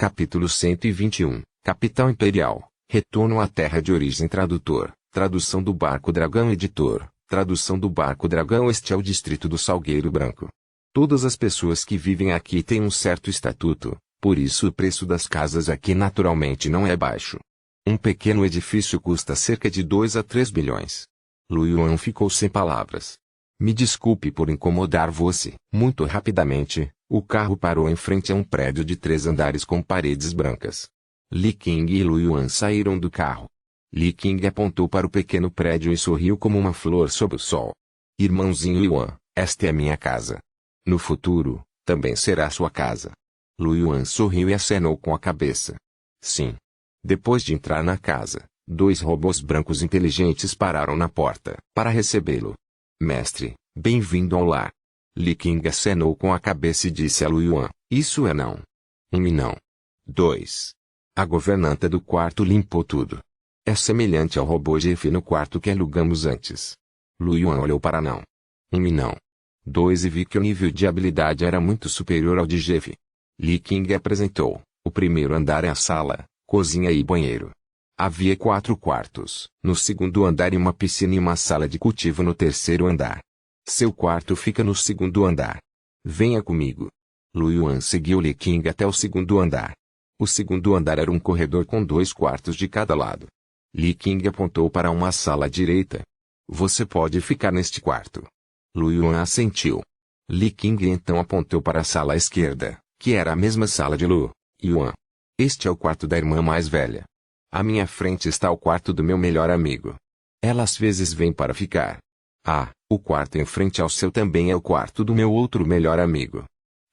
Capítulo 121, Capital Imperial, Retorno à Terra de Origem. Tradutor, tradução do Barco Dragão. Editor, tradução do Barco Dragão. Este é o distrito do Salgueiro Branco. Todas as pessoas que vivem aqui têm um certo estatuto, por isso o preço das casas aqui naturalmente não é baixo. Um pequeno edifício custa cerca de 2 a 3 bilhões. Lu Yuan ficou sem palavras. Me desculpe por incomodar você. Muito rapidamente, o carro parou em frente a um prédio de 3 andares com paredes brancas. Li Qing e Lu Yuan saíram do carro. Li Qing apontou para o pequeno prédio e sorriu como uma flor sob o sol. Irmãozinho Yuan, esta é a minha casa. No futuro, também será sua casa. Lu Yuan sorriu e acenou com a cabeça. Sim. Depois de entrar na casa, 2 robôs brancos inteligentes pararam na porta para recebê-lo. Mestre, bem-vindo ao lar. Li Qing acenou com a cabeça e disse a Lu Yuan, isso é não. 1 e não. 2. A governanta do quarto limpou tudo. É semelhante ao robô Jeff no quarto que alugamos antes. Lu Yuan olhou para não. 1 e não. 2 e vi que o nível de habilidade era muito superior ao de Jeff. Li Qing apresentou, o primeiro andar é a sala, cozinha e banheiro. Havia 4 quartos, no segundo andar e uma piscina e uma sala de cultivo no terceiro andar. Seu quarto fica no segundo andar. Venha comigo. Lu Yuan seguiu Li Qing até o segundo andar. O segundo andar era um corredor com 2 quartos de cada lado. Li Qing apontou para uma sala à direita. Você pode ficar neste quarto. Lu Yuan assentiu. Li Qing então apontou para a sala à esquerda, que era a mesma sala de Lu Yuan. Este é o quarto da irmã mais velha. À minha frente está o quarto do meu melhor amigo. Ela às vezes vem para ficar. Ah, o quarto em frente ao seu também é o quarto do meu outro melhor amigo.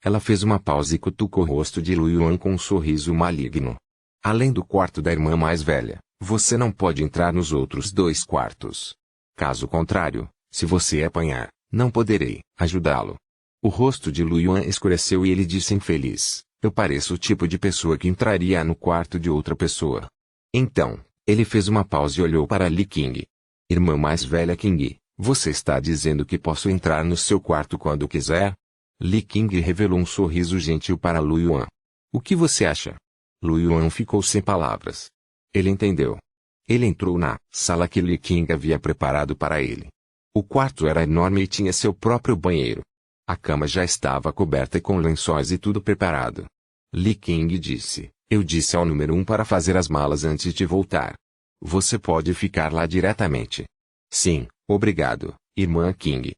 Ela fez uma pausa e cutucou o rosto de Lu Yuan com um sorriso maligno. Além do quarto da irmã mais velha, você não pode entrar nos outros 2 quartos. Caso contrário, se você apanhar, não poderei ajudá-lo. O rosto de Lu Yuan escureceu e ele disse infeliz, eu pareço o tipo de pessoa que entraria no quarto de outra pessoa. Então, ele fez uma pausa e olhou para Li Qing. Irmã mais velha Qing, você está dizendo que posso entrar no seu quarto quando quiser? Li Qing revelou um sorriso gentil para Lu Yuan. O que você acha? Lu Yuan ficou sem palavras. Ele entendeu. Ele entrou na sala que Li Qing havia preparado para ele. O quarto era enorme e tinha seu próprio banheiro. A cama já estava coberta com lençóis e tudo preparado. Li Qing disse, eu disse ao número 1 para fazer as malas antes de voltar. Você pode ficar lá diretamente. Sim, obrigado, irmã Qing.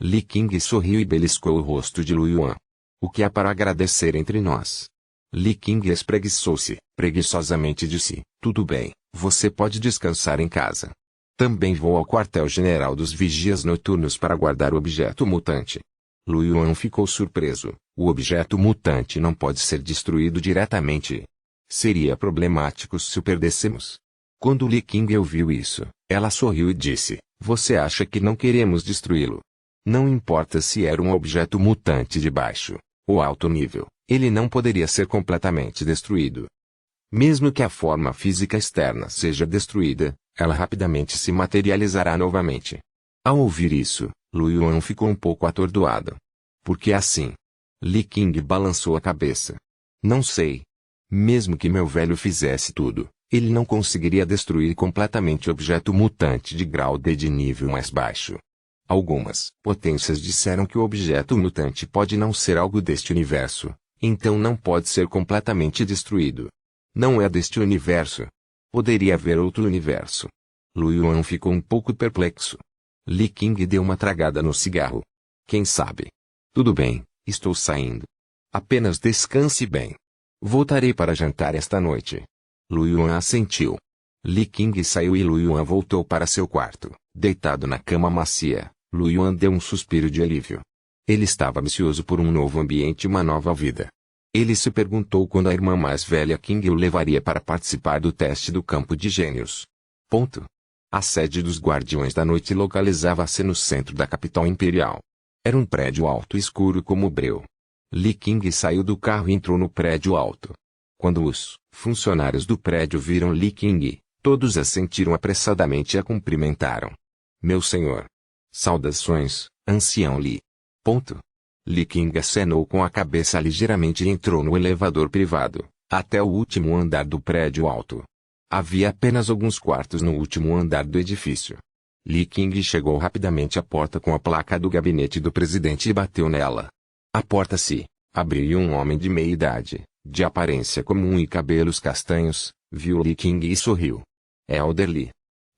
Li Qing sorriu e beliscou o rosto de Lu Yuan. O que há para agradecer entre nós? Li Qing espreguiçou-se, preguiçosamente disse, tudo bem, você pode descansar em casa. Também vou ao quartel-general dos vigias noturnos para guardar o objeto mutante. Lu Yuan ficou surpreso, o objeto mutante não pode ser destruído diretamente. Seria problemático se o perdêssemos. Quando Li Qing ouviu isso, ela sorriu e disse, você acha que não queremos destruí-lo? Não importa se era um objeto mutante de baixo ou alto nível, ele não poderia ser completamente destruído. Mesmo que a forma física externa seja destruída, ela rapidamente se materializará novamente. Ao ouvir isso, Lu Yuan ficou um pouco atordoado. Por que assim? Li Qing balançou a cabeça. Não sei. Mesmo que meu velho fizesse tudo, ele não conseguiria destruir completamente o objeto mutante de grau D de nível mais baixo. Algumas potências disseram que o objeto mutante pode não ser algo deste universo, então não pode ser completamente destruído. Não é deste universo. Poderia haver outro universo. Lu Yuan ficou um pouco perplexo. Li Qing deu uma tragada no cigarro. Quem sabe? Tudo bem, estou saindo. Apenas descanse bem. Voltarei para jantar esta noite. Lu Yuan assentiu. Li Qing saiu e Lu Yuan voltou para seu quarto. Deitado na cama macia, Lu Yuan deu um suspiro de alívio. Ele estava ansioso por um novo ambiente e uma nova vida. Ele se perguntou quando a irmã mais velha Qing o levaria para participar do teste do campo de gênios. A sede dos Guardiões da Noite localizava-se no centro da capital imperial. Era um prédio alto e escuro como breu. Li Qing saiu do carro e entrou no prédio alto. Quando os funcionários do prédio viram Li Qing, todos assentiram apressadamente e a cumprimentaram. Meu senhor. Saudações, ancião Li. Li Qing acenou com a cabeça ligeiramente e entrou no elevador privado, até o último andar do prédio alto. Havia apenas alguns quartos no último andar do edifício. Li King chegou rapidamente à porta com a placa do gabinete do presidente e bateu nela. A porta se abriu e um homem de meia idade, de aparência comum e cabelos castanhos, viu Li King e sorriu. Elder Li.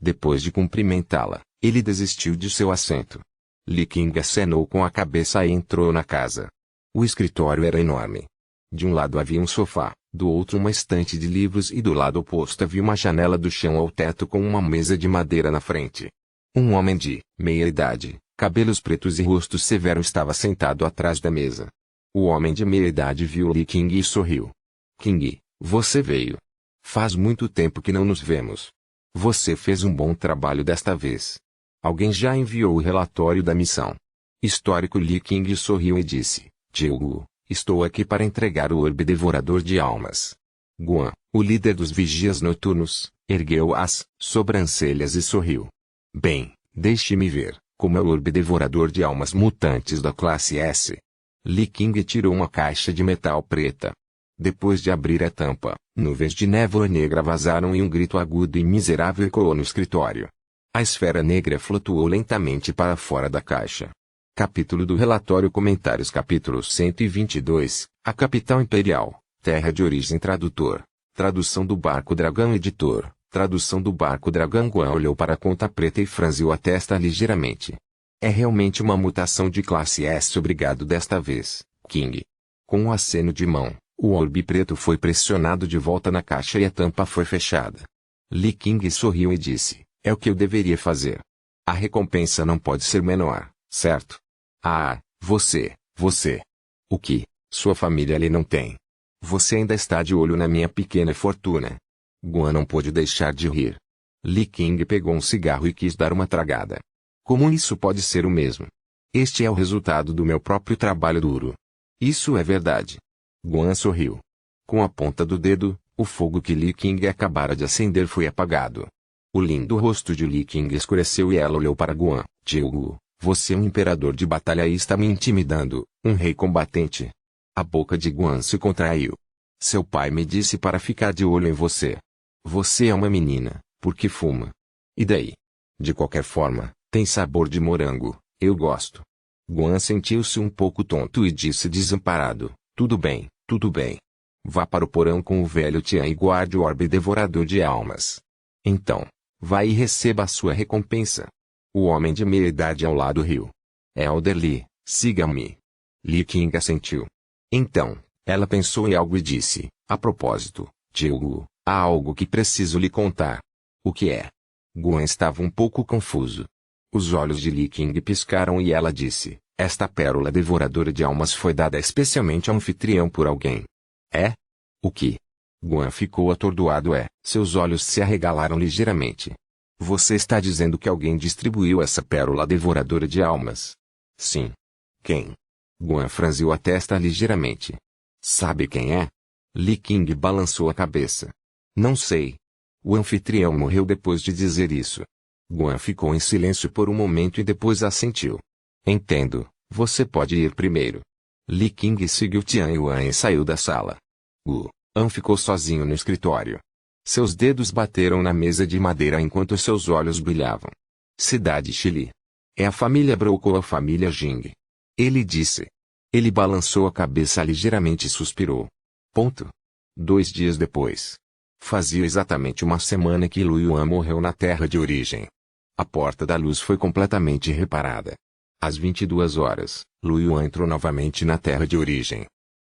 Depois de cumprimentá-la, ele desistiu de seu assento. Li King acenou com a cabeça e entrou na casa. O escritório era enorme. De um lado havia um sofá, do outro uma estante de livros e do lado oposto havia uma janela do chão ao teto com uma mesa de madeira na frente. Um homem de meia idade, cabelos pretos e rosto severo estava sentado atrás da mesa. O homem de meia idade viu Li King e sorriu. King, você veio. Faz muito tempo que não nos vemos. Você fez um bom trabalho desta vez. Alguém já enviou o relatório da missão. Histórico. Li King sorriu e disse, Tio, estou aqui para entregar o orbe devorador de almas. Guan, o líder dos vigias noturnos, ergueu as sobrancelhas e sorriu. Bem, deixe-me ver, como é o orbe devorador de almas mutantes da classe S. Li King tirou uma caixa de metal preta. Depois de abrir a tampa, nuvens de névoa negra vazaram e um grito agudo e miserável ecoou no escritório. A esfera negra flutuou lentamente para fora da caixa. Capítulo do relatório. Comentários. Capítulo 122, a capital imperial, terra de origem. Tradutor. Tradução do Barco Dragão. Editor. Tradução do Barco Dragão. Guan olhou para a conta preta e franziu a testa ligeiramente. É realmente uma mutação de classe S. Obrigado desta vez, King. Com um aceno de mão, o orbe preto foi pressionado de volta na caixa e a tampa foi fechada. Li King sorriu e disse, é o que eu deveria fazer. A recompensa não pode ser menor, certo? Ah, você. O que? Sua família ali não tem. Você ainda está de olho na minha pequena fortuna. Guan não pôde deixar de rir. Li King pegou um cigarro e quis dar uma tragada. Como isso pode ser o mesmo? Este é o resultado do meu próprio trabalho duro. Isso é verdade. Guan sorriu. Com a ponta do dedo, o fogo que Li King acabara de acender foi apagado. O lindo rosto de Li King escureceu e ela olhou para Guan. Tio, você é um imperador de batalha e está me intimidando, um rei combatente. A boca de Guan se contraiu. Seu pai me disse para ficar de olho em você. Você é uma menina, porque fuma. E daí? De qualquer forma, tem sabor de morango, eu gosto. Guan sentiu-se um pouco tonto e disse desamparado, tudo bem. Vá para o porão com o velho Tian e guarde o orbe devorador de almas. Então, vá e receba a sua recompensa. O homem de meia idade ao lado riu. Elder Li, siga-me. Li King assentiu. Então, ela pensou em algo e disse, a propósito, Tio, há algo que preciso lhe contar. O que é? Guan estava um pouco confuso. Os olhos de Li King piscaram e ela disse, esta pérola devoradora de almas foi dada especialmente ao anfitrião por alguém. É? O que? Guan ficou atordoado. Seus olhos se arregalaram ligeiramente. Você está dizendo que alguém distribuiu essa pérola devoradora de almas? Sim. Quem? Guan franziu a testa ligeiramente. Sabe quem é? Li King balançou a cabeça. Não sei. O anfitrião morreu depois de dizer isso. Guan ficou em silêncio por um momento e depois assentiu. Entendo, você pode ir primeiro. Li King seguiu Tian Yuan e saiu da sala. Guan ficou sozinho no escritório. Seus dedos bateram na mesa de madeira enquanto seus olhos brilhavam. Cidade Chile. É a família Brook ou a família Jing? Ele disse. Ele balançou a cabeça ligeiramente e suspirou. 2 dias depois. Fazia exatamente uma semana que Lu Yuan morreu na terra de origem. A porta da luz foi completamente reparada. Às 22 horas, Lu Yuan entrou novamente na terra de origem.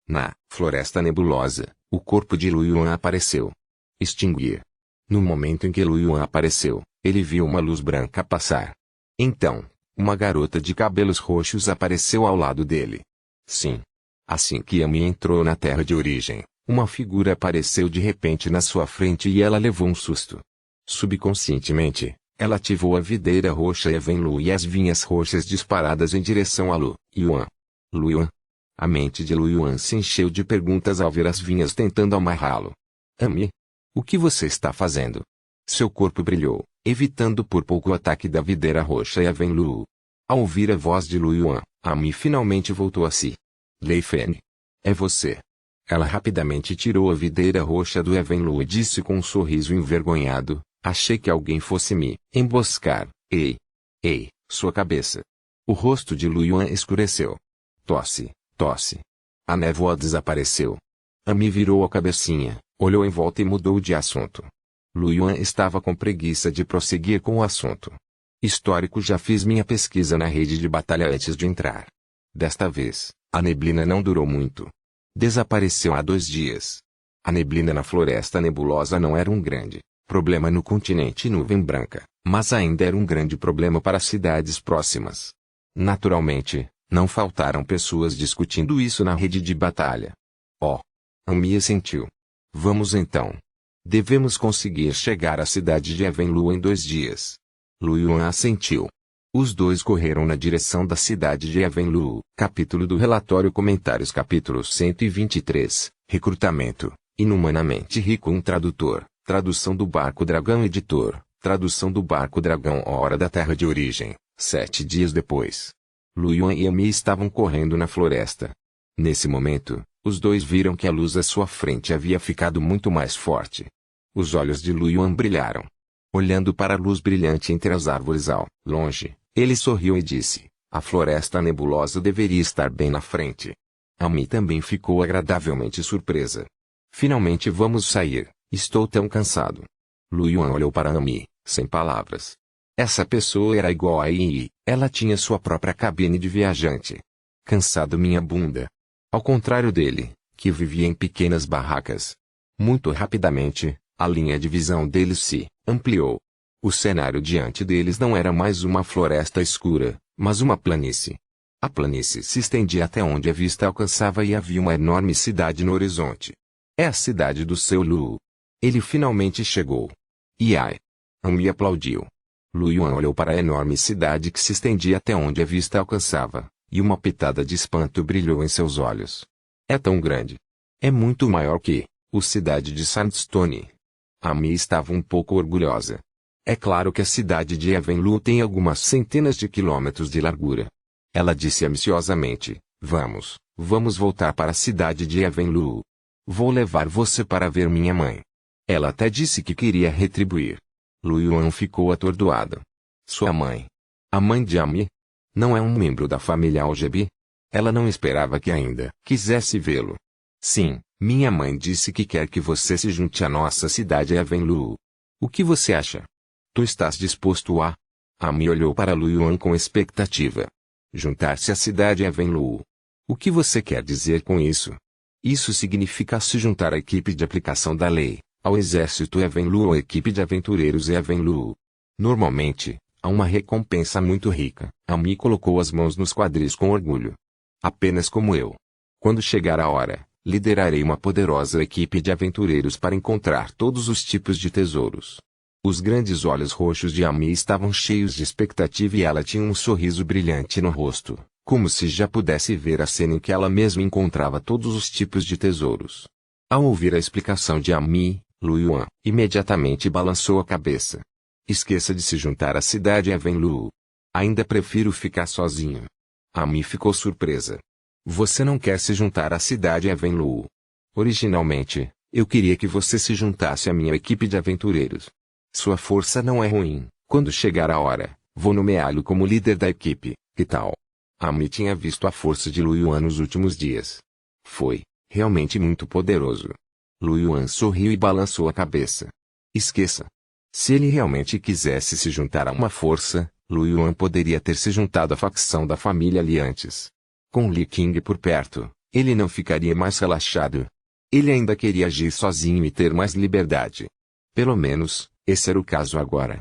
Na floresta nebulosa, o corpo de Lu Yuan apareceu. Extinguir. No momento em que Lu Yuan apareceu, ele viu uma luz branca passar. Então, uma garota de cabelos roxos apareceu ao lado dele. Sim. Assim que Amy entrou na terra de origem, uma figura apareceu de repente na sua frente e ela levou um susto. Subconscientemente, ela ativou a videira roxa Evenlu e as vinhas roxas disparadas em direção a Lu Yuan. Lu Yuan. A mente de Lu Yuan se encheu de perguntas ao ver as vinhas tentando amarrá-lo. Amy? O que você está fazendo? Seu corpo brilhou, evitando por pouco o ataque da videira roxa Evenlu. Ao ouvir a voz de Lu Yuan, Amy finalmente voltou a si. Lei Feng. É você. Ela rapidamente tirou a videira roxa do Evenlu e disse com um sorriso envergonhado: achei que alguém fosse me emboscar. Ei! Ei, sua cabeça! O rosto de Lu Yuan escureceu. Tosse, tosse. A névoa desapareceu. Amy virou a cabecinha, olhou em volta e mudou de assunto. Lu Yuan estava com preguiça de prosseguir com o assunto. Histórico: já fiz minha pesquisa na rede de batalha antes de entrar. Desta vez, a neblina não durou muito. Desapareceu há 2 dias. A neblina na floresta nebulosa não era um grande problema no continente nuvem branca, mas ainda era um grande problema para as cidades próximas. Naturalmente, não faltaram pessoas discutindo isso na rede de batalha. Oh! Amy assentiu. Vamos então. Devemos conseguir chegar à cidade de Evenlu em 2 dias. Lu Yuan assentiu. Os dois correram na direção da cidade de Evenlu. Capítulo do relatório. Comentários. Capítulo 123. Recrutamento. Inumanamente rico. Um tradutor. Tradução do Barco Dragão. Editor. Tradução do Barco Dragão. Hora da Terra de Origem. 7 dias depois. Lu Yuan e Amy estavam correndo na floresta. Nesse momento, os dois viram que a luz à sua frente havia ficado muito mais forte. Os olhos de Lu Yuan brilharam. Olhando para a luz brilhante entre as árvores ao longe, ele sorriu e disse: a floresta nebulosa deveria estar bem na frente. Amy também ficou agradavelmente surpresa. Finalmente vamos sair, estou tão cansado. Lu Yuan olhou para Amy, sem palavras. Essa pessoa era igual a Yi, ela tinha sua própria cabine de viajante. Cansado minha bunda. Ao contrário dele, que vivia em pequenas barracas. Muito rapidamente, a linha de visão deles se ampliou. O cenário diante deles não era mais uma floresta escura, mas uma planície. A planície se estendia até onde a vista alcançava e havia uma enorme cidade no horizonte. É a cidade do seu Lu. Ele finalmente chegou. Iai! Amy aplaudiu. Lu Yuan olhou para a enorme cidade que se estendia até onde a vista alcançava, e uma pitada de espanto brilhou em seus olhos. É tão grande. É muito maior que a cidade de Sandstone. Amy estava um pouco orgulhosa. É claro que a cidade de Evenlu tem algumas centenas de quilômetros de largura. Ela disse ambiciosamente: vamos voltar para a cidade de Evenlu. Vou levar você para ver minha mãe. Ela até disse que queria retribuir. Lu Yuan ficou atordoado. Sua mãe? A mãe de Amy? Não é um membro da família Algebi? Ela não esperava que ainda quisesse vê-lo. Sim, minha mãe disse que quer que você se junte à nossa cidade Evenlu. O que você acha? Tu estás disposto a? Amy olhou para Lu Yuan com expectativa. Juntar-se à cidade Evenlu. O que você quer dizer com isso? Isso significa se juntar à equipe de aplicação da lei, ao exército Evenlu ou à equipe de aventureiros Evenlu. Normalmente, há uma recompensa muito rica. Amy colocou as mãos nos quadris com orgulho. Apenas como eu. Quando chegar a hora, liderarei uma poderosa equipe de aventureiros para encontrar todos os tipos de tesouros. Os grandes olhos roxos de Amy estavam cheios de expectativa e ela tinha um sorriso brilhante no rosto, como se já pudesse ver a cena em que ela mesma encontrava todos os tipos de tesouros. Ao ouvir a explicação de Amy, Lu Yuan imediatamente balançou a cabeça. Esqueça de se juntar à cidade Evenlu. Ainda prefiro ficar sozinho. Amy ficou surpresa. Você não quer se juntar à cidade Evenlu? Originalmente, eu queria que você se juntasse à minha equipe de aventureiros. Sua força não é ruim. Quando chegar a hora, vou nomeá-lo como líder da equipe, que tal? Amy tinha visto a força de Lu Yuan nos últimos dias. Foi, realmente muito poderoso. Lu Yuan sorriu e balançou a cabeça. Esqueça. Se ele realmente quisesse se juntar a uma força, Lu Yuan poderia ter se juntado à facção da família Li antes. Com Li King por perto, ele não ficaria mais relaxado. Ele ainda queria agir sozinho e ter mais liberdade. Pelo menos, esse era o caso agora.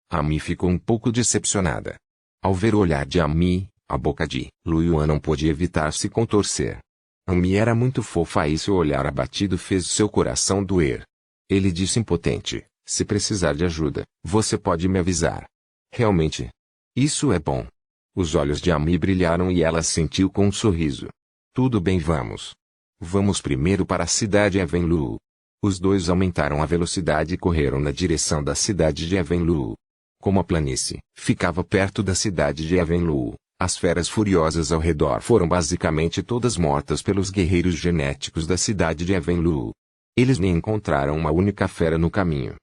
Amy ficou um pouco decepcionada. Ao ver o olhar de Amy, a boca de Lu Yuan não pôde evitar se contorcer. Amy era muito fofa e seu olhar abatido fez seu coração doer. Ele disse impotente: se precisar de ajuda, você pode me avisar. Realmente. Isso é bom. Os olhos de Amy brilharam e ela sentiu com um sorriso. Tudo bem, vamos. Vamos primeiro para a cidade Evenlu. Os dois aumentaram a velocidade e correram na direção da cidade de Evenlu. Como a planície ficava perto da cidade de Evenlu, As feras furiosas ao redor foram basicamente todas mortas pelos guerreiros genéticos da cidade de Evenlu. Eles nem encontraram uma única fera no caminho.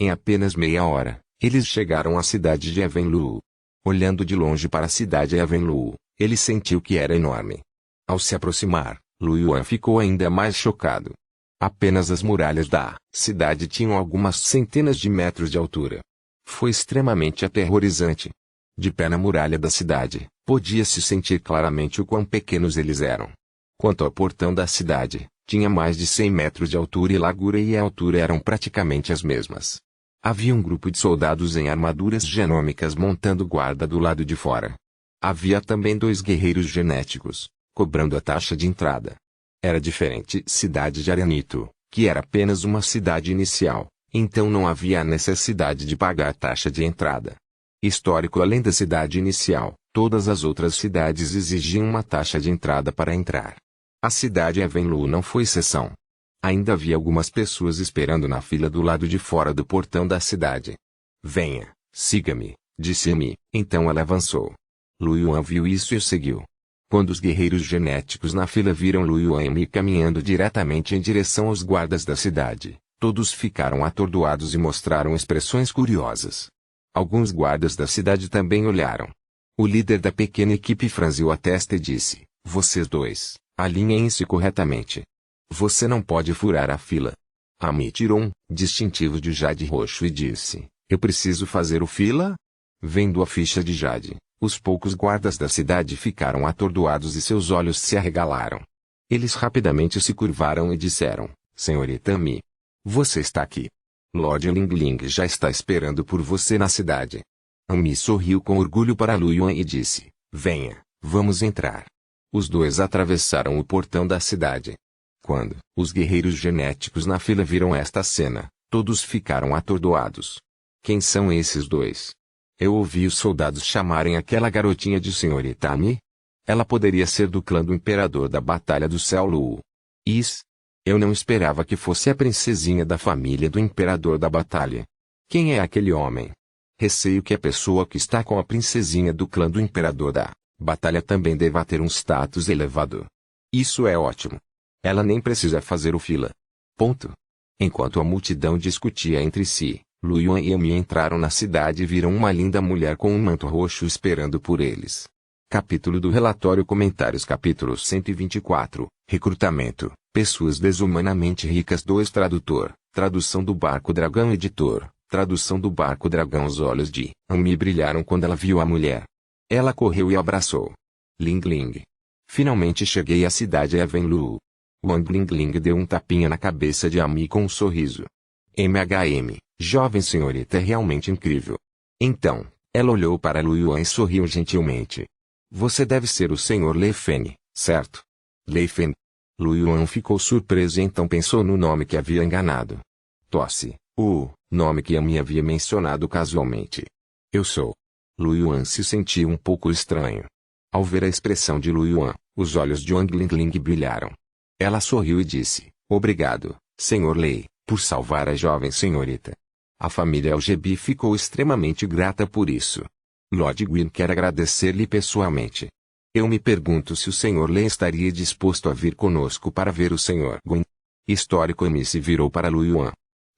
Em apenas meia hora, eles chegaram à cidade de Evenlu. Olhando de longe para a cidade de Evenlu, ele sentiu que era enorme. Ao se aproximar, Lu Yuan ficou ainda mais chocado. Apenas as muralhas da cidade tinham algumas centenas de metros de altura. Foi extremamente aterrorizante. De pé na muralha da cidade, podia-se sentir claramente o quão pequenos eles eram. Quanto ao portão da cidade, tinha mais de 100 metros de altura e largura e a altura eram praticamente as mesmas. Havia um grupo de soldados em armaduras genômicas montando guarda do lado de fora. Havia também 2 guerreiros genéticos, cobrando a taxa de entrada. Era diferente cidade de Aranito, que era apenas uma cidade inicial, então não havia a necessidade de pagar a taxa de entrada. Histórico além da cidade inicial, todas as outras cidades exigiam uma taxa de entrada para entrar. A cidade Evenlu não foi exceção. Ainda havia algumas pessoas esperando na fila do lado de fora do portão da cidade. Venha, siga-me, disse Emi. Então ela avançou. Lu Yuan viu isso e o seguiu. Quando os guerreiros genéticos na fila viram Lu Yuan e Emi caminhando diretamente em direção aos guardas da cidade, todos ficaram atordoados e mostraram expressões curiosas. Alguns guardas da cidade também olharam. O líder da pequena equipe franziu a testa e disse: "Vocês dois, alinhem-se corretamente. Você não pode furar a fila." Emi tirou um distintivo de jade roxo e disse: "Eu preciso fazer o fila?" Vendo a ficha de jade, os poucos guardas da cidade ficaram atordoados e seus olhos se arregalaram. Eles rapidamente se curvaram e disseram: "Senhorita Emi, você está aqui. Lord Ling Ling já está esperando por você na cidade." Emi sorriu com orgulho para Lu Yuan e disse: "Venha, vamos entrar." Os dois atravessaram o portão da cidade. Quando os guerreiros genéticos na fila viram esta cena, todos ficaram atordoados. Quem são esses dois? Eu ouvi os soldados chamarem aquela garotinha de Senhorita Emi? Ela poderia ser do clã do Imperador da Batalha do Céu Lu. Eu não esperava que fosse a princesinha da família do Imperador da Batalha. Quem é aquele homem? Receio que a pessoa que está com a princesinha do clã do Imperador da Batalha também deva ter um status elevado. Isso é ótimo. Ela nem precisa fazer o fila. Ponto. Enquanto a multidão discutia entre si, Lu Yuan e Emi entraram na cidade e viram uma linda mulher com um manto roxo esperando por eles. Capítulo do relatório Comentários Capítulo 124, Recrutamento, Pessoas Desumanamente Ricas 2 Tradutor, Tradução do Barco Dragão Editor, Tradução do Barco Dragão Os olhos de Emi brilharam quando ela viu a mulher. Ela correu e abraçou. Ling Ling. Finalmente cheguei à cidade Evenlu. Wang Ling Ling deu um tapinha na cabeça de Emi com um sorriso. MHM, jovem senhorita é realmente incrível. Então, ela olhou para Lu Yuan e sorriu gentilmente. Você deve ser o Sr. Lei Fen, certo? Lei Fen. Lu Yuan ficou surpreso e então pensou no nome que havia enganado. Tosse, o nome que Emi havia mencionado casualmente. Eu sou. Lu Yuan se sentiu um pouco estranho. Ao ver a expressão de Lu Yuan, os olhos de Wang Ling Ling brilharam. Ela sorriu e disse: "Obrigado, Sr. Lei, por salvar a jovem senhorita." A família LGB ficou extremamente grata por isso. Lord Gwyn quer agradecer-lhe pessoalmente. Eu me pergunto se o Sr. Lei estaria disposto a vir conosco para ver o Sr. Gwyn. Histórico Emi se virou para Lu Yuan.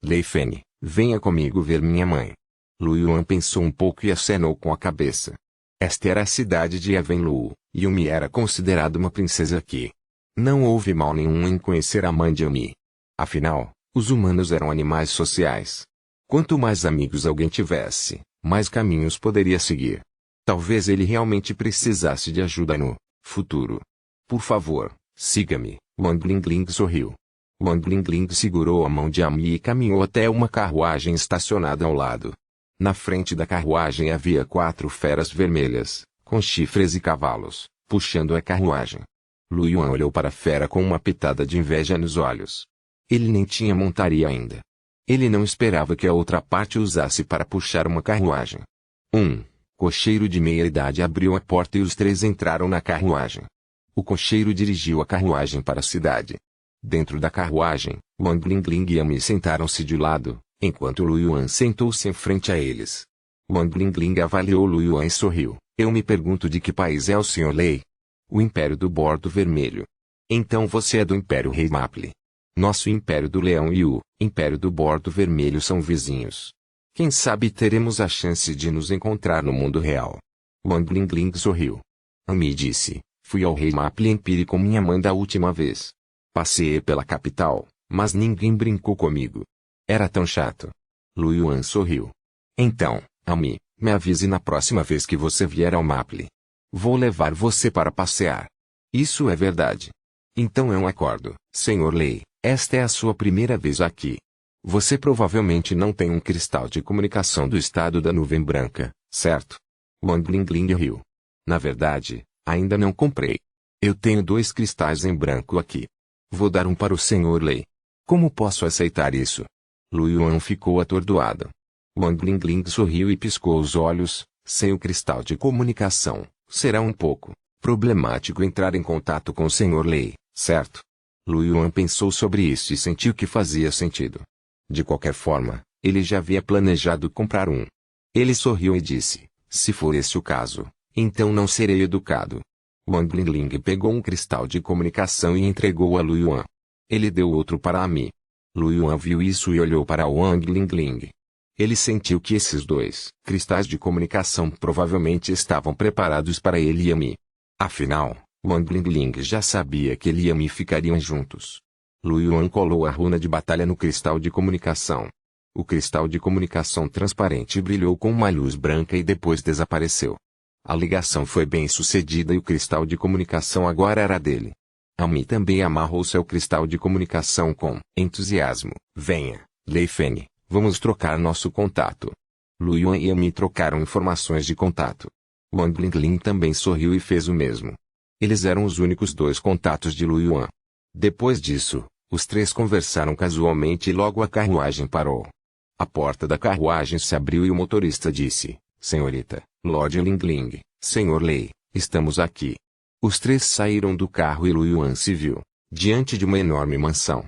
Lei Fen, venha comigo ver minha mãe. Lu Yuan pensou um pouco e acenou com a cabeça. Esta era a cidade de Evenlu, e Emi era considerada uma princesa aqui. Não houve mal nenhum em conhecer a mãe de Emi. Afinal, os humanos eram animais sociais. Quanto mais amigos alguém tivesse, mais caminhos poderia seguir. Talvez ele realmente precisasse de ajuda no futuro. Por favor, siga-me, Wang Ling Ling sorriu. Wang Ling Ling segurou a mão de Emi e caminhou até uma carruagem estacionada ao lado. Na frente da carruagem havia 4 feras vermelhas, com chifres e cavalos, puxando a carruagem. Lu Yuan olhou para a fera com uma pitada de inveja nos olhos. Ele nem tinha montaria ainda. Ele não esperava que a outra parte usasse para puxar uma carruagem. Cocheiro de meia-idade abriu a porta e os 3 entraram na carruagem. O cocheiro dirigiu a carruagem para a cidade. Dentro da carruagem, Wang Ling Ling e Emi sentaram-se de lado, enquanto Lu Yuan sentou-se em frente a eles. Wang Ling Ling avaliou Lu Yuan e sorriu. Eu me pergunto de que país é o Sr. Lei? O Império do Bordo Vermelho. Então você é do Império Rei Maple. Nosso Império do Leão e o Império do Bordo Vermelho são vizinhos. Quem sabe teremos a chance de nos encontrar no mundo real. Wang Lingling sorriu. Ami disse, fui ao Rei Maple Empire com minha mãe da última vez. Passei pela capital, mas ninguém brincou comigo. Era tão chato. Lu Yuan sorriu. Então, Ami, me avise na próxima vez que você vier ao Maple. Vou levar você para passear. Isso é verdade. Então é um acordo, Sr. Lei. Esta é a sua primeira vez aqui. Você provavelmente não tem um cristal de comunicação do estado da nuvem branca, certo? Wang Lingling riu. Na verdade, ainda não comprei. Eu tenho 2 cristais em branco aqui. Vou dar um para o Sr. Lei. Como posso aceitar isso? Lu Yuan ficou atordoado. Wang Lingling sorriu e piscou os olhos. Sem o cristal de comunicação, será um pouco problemático entrar em contato com o Sr. Lei, certo? Lu Yuan pensou sobre isso e sentiu que fazia sentido. De qualquer forma, ele já havia planejado comprar um. Ele sorriu e disse, se for esse o caso, então não serei educado. Wang Lingling pegou um cristal de comunicação e entregou a Lu Yuan. Ele deu outro para Ami. Lu Yuan viu isso e olhou para Wang Lingling. Ele sentiu que esses 2 cristais de comunicação provavelmente estavam preparados para ele e Ami. Afinal, Wang Lingling já sabia que ele e Ami ficariam juntos. Lu Yuan colou a runa de batalha no cristal de comunicação. O cristal de comunicação transparente brilhou com uma luz branca e depois desapareceu. A ligação foi bem sucedida e o cristal de comunicação agora era dele. Ami também amarrou seu cristal de comunicação com entusiasmo. Venha, Lei Feng, vamos trocar nosso contato. Lu Yuan e Ami trocaram informações de contato. Wang Lingling também sorriu e fez o mesmo. Eles eram os únicos 2 contatos de Lu Yuan. Depois disso, os 3 conversaram casualmente e logo a carruagem parou. A porta da carruagem se abriu e o motorista disse, Senhorita, Lord Lingling, Sr. Lei, estamos aqui. Os 3 saíram do carro e Lu Yuan se viu diante de uma enorme mansão.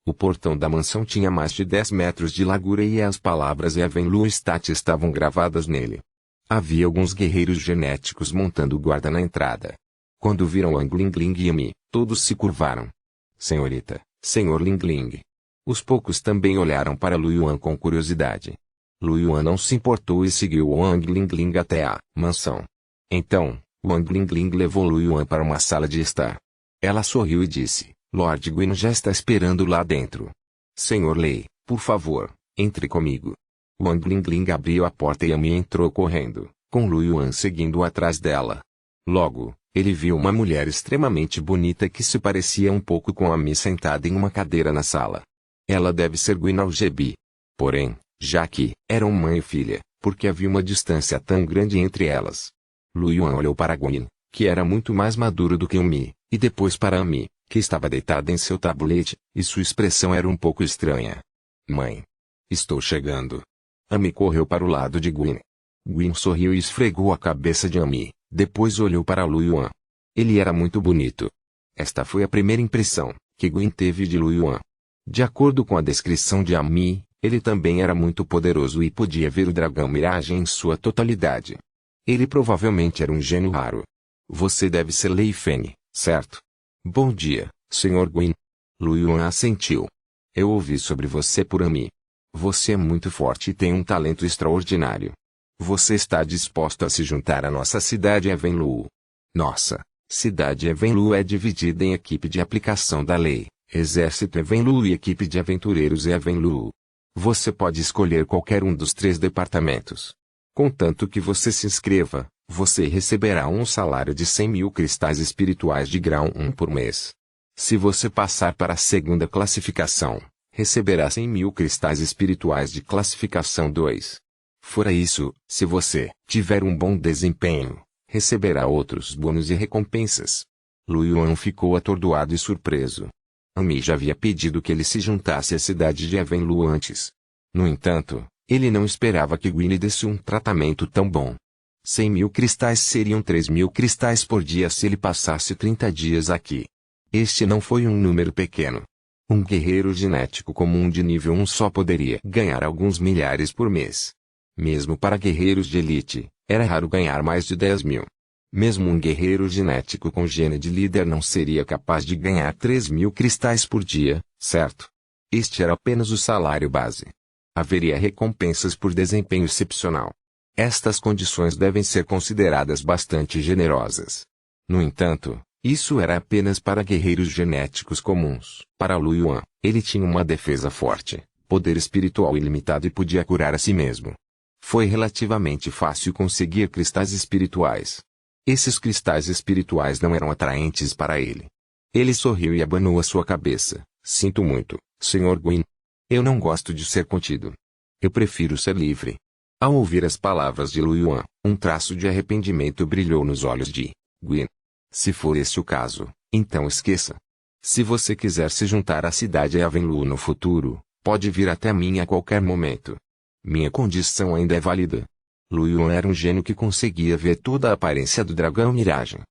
O portão da mansão tinha mais de 10 metros de largura e as palavras Evenlu Stat estavam gravadas nele. Havia alguns guerreiros genéticos montando guarda na entrada. Quando viram Wang Lingling e Ami, todos se curvaram. Senhorita, Sr. Lingling. Os poucos também olharam para Lu Yuan com curiosidade. Lu Yuan não se importou e seguiu Wang Lingling até a mansão. Então, Wang Lingling levou Lu Yuan para uma sala de estar. Ela sorriu e disse, Lord Guin já está esperando lá dentro. Sr. Lei, por favor, entre comigo. Wang Lingling abriu a porta e Ami entrou correndo, com Lu Yuan seguindo atrás dela. Logo, ele viu uma mulher extremamente bonita que se parecia um pouco com Ami sentada em uma cadeira na sala. Ela deve ser Guin Algebi. Porém, já que eram mãe e filha, porque havia uma distância tão grande entre elas. Lu Yuan olhou para Guin, que era muito mais maduro do que Ami, e depois para Ami, que estava deitada em seu tabulete, e sua expressão era um pouco estranha. Mãe. Estou chegando. Ami correu para o lado de Guin. Guin sorriu e esfregou a cabeça de Ami. Depois olhou para Lu Yuan. Ele era muito bonito. Esta foi a primeira impressão que Guin teve de Lu Yuan. De acordo com a descrição de Ami, ele também era muito poderoso e podia ver o dragão Mirage em sua totalidade. Ele provavelmente era um gênio raro. Você deve ser Lei Feng, certo? Bom dia, Sr. Guin. Lu Yuan assentiu. Eu ouvi sobre você por Ami. Você é muito forte e tem um talento extraordinário. Você está disposto a se juntar à nossa cidade Evenlu? Nossa cidade Evenlu é dividida em equipe de aplicação da lei, exército Evenlu e equipe de aventureiros Evenlu. Você pode escolher qualquer um dos 3 departamentos. Contanto que você se inscreva, você receberá um salário de 100.000 cristais espirituais de grau 1 por mês. Se você passar para a segunda classificação, receberá 100.000 cristais espirituais de classificação 2. Fora isso, se você tiver um bom desempenho, receberá outros bônus e recompensas. Lu Yuan ficou atordoado e surpreso. Ami já havia pedido que ele se juntasse à cidade de Evenlu antes. No entanto, ele não esperava que Guin lhe desse um tratamento tão bom. 100.000 cristais seriam 3.000 cristais por dia se ele passasse 30 dias aqui. Este não foi um número pequeno. Um guerreiro genético comum de nível 1 só poderia ganhar alguns milhares por mês. Mesmo para guerreiros de elite, Era raro ganhar mais de 10.000. Mesmo um guerreiro genético com gene de líder não seria capaz de ganhar 3.000 cristais por dia, certo? Este era apenas o salário base. Haveria recompensas por desempenho excepcional. Estas condições devem ser consideradas bastante generosas. No entanto, isso era apenas para guerreiros genéticos comuns. Para Lu Yuan, ele tinha uma defesa forte, poder espiritual ilimitado e podia curar a si mesmo. Foi relativamente fácil conseguir cristais espirituais. Esses cristais espirituais não eram atraentes para ele. Ele sorriu e abanou a sua cabeça. Sinto muito, Sr. Gwyn. Eu não gosto de ser contido. Eu prefiro ser livre. Ao ouvir as palavras de Lu Yuan, um traço de arrependimento brilhou nos olhos de Gwyn. Se for esse o caso, então esqueça. Se você quiser se juntar à cidade Avenlu no futuro, pode vir até mim a qualquer momento. Minha condição ainda é válida. Lu Yuan era um gênio que conseguia ver toda a aparência do dragão Miragem.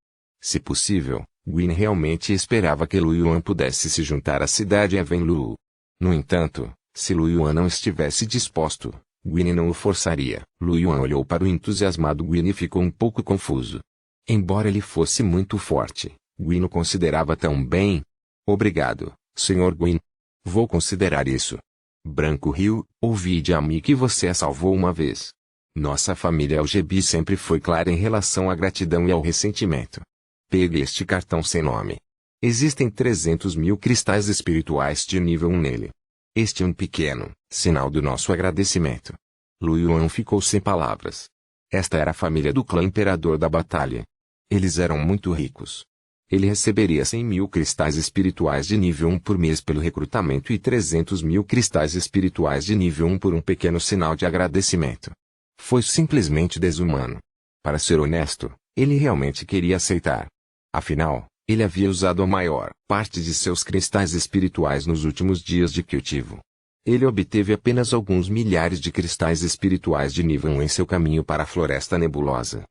Se possível, Gwyn realmente esperava que Lu Yuan pudesse se juntar à cidade Avenlu. No entanto, se Lu Yuan não estivesse disposto, Gwyn não o forçaria. Lu Yuan olhou para o entusiasmado Gwyn e ficou um pouco confuso. Embora ele fosse muito forte, Gwyn o considerava tão bem. Obrigado, Sr. Gwyn. Vou considerar isso. Branco riu, ouvi de Ami que você a salvou uma vez. Nossa família LGB sempre foi clara em relação à gratidão e ao ressentimento. Pegue este cartão sem nome. Existem 300.000 cristais espirituais de nível 1 nele. Este é um pequeno sinal do nosso agradecimento. Lu Yuan ficou sem palavras. Esta era a família do clã imperador da batalha. Eles eram muito ricos. Ele receberia 100.000 cristais espirituais de nível 1 por mês pelo recrutamento e 300.000 cristais espirituais de nível 1 por um pequeno sinal de agradecimento. Foi simplesmente desumano. Para ser honesto, ele realmente queria aceitar. Afinal, ele havia usado a maior parte de seus cristais espirituais nos últimos dias de cultivo. Ele obteve apenas alguns milhares de cristais espirituais de nível 1 em seu caminho para a Floresta Nebulosa.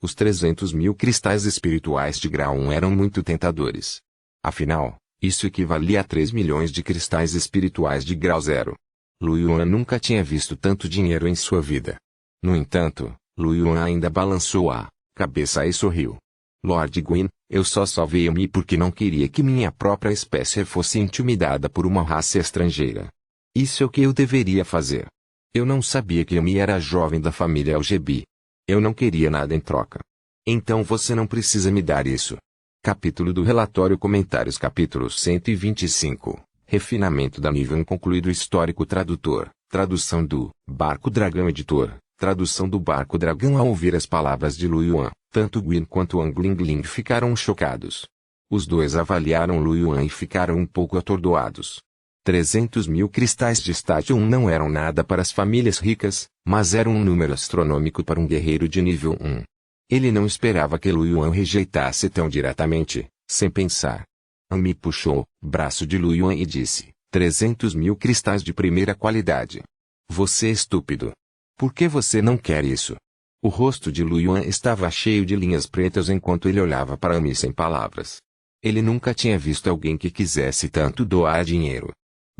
Os 300.000 cristais espirituais de grau 1 eram muito tentadores. Afinal, isso equivalia a 3 milhões de cristais espirituais de grau 0. Lu Yuan nunca tinha visto tanto dinheiro em sua vida. No entanto, Lu Yuan ainda balançou a cabeça e sorriu. Lord Gwyn, eu só salvei-me porque não queria que minha própria espécie fosse intimidada por uma raça estrangeira. Isso é o que eu deveria fazer. Eu não sabia que Ami era a jovem da família LGB. Eu não queria nada em troca. Então você não precisa me dar isso. Capítulo do relatório Comentários Capítulo 125 Refinamento da nível 1 concluído histórico tradutor. Tradução do Barco Dragão Editor. Tradução do Barco Dragão. Ao ouvir as palavras de Lu Yuan, tanto Gwyn quanto Ang Ling ficaram chocados. Os dois avaliaram Lu Yuan e ficaram um pouco atordoados. 300.000 cristais de estágio 1 não eram nada para as famílias ricas, mas eram um número astronômico para um guerreiro de nível 1. Ele não esperava que Lu Yuan rejeitasse tão diretamente, sem pensar. Ami puxou o braço de Lu Yuan e disse, 300.000 cristais de primeira qualidade. Você é estúpido. Por que você não quer isso? O rosto de Lu Yuan estava cheio de linhas pretas enquanto ele olhava para Ami sem palavras. Ele nunca tinha visto alguém que quisesse tanto doar dinheiro.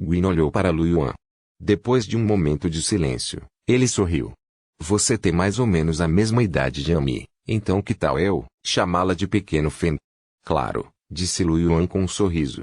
Gwyn olhou para Lu Yuan. Depois de um momento de silêncio, ele sorriu. Você tem mais ou menos a mesma idade de Ami, então que tal eu chamá-la de Pequeno Fen? Claro, disse Lu Yuan com um sorriso.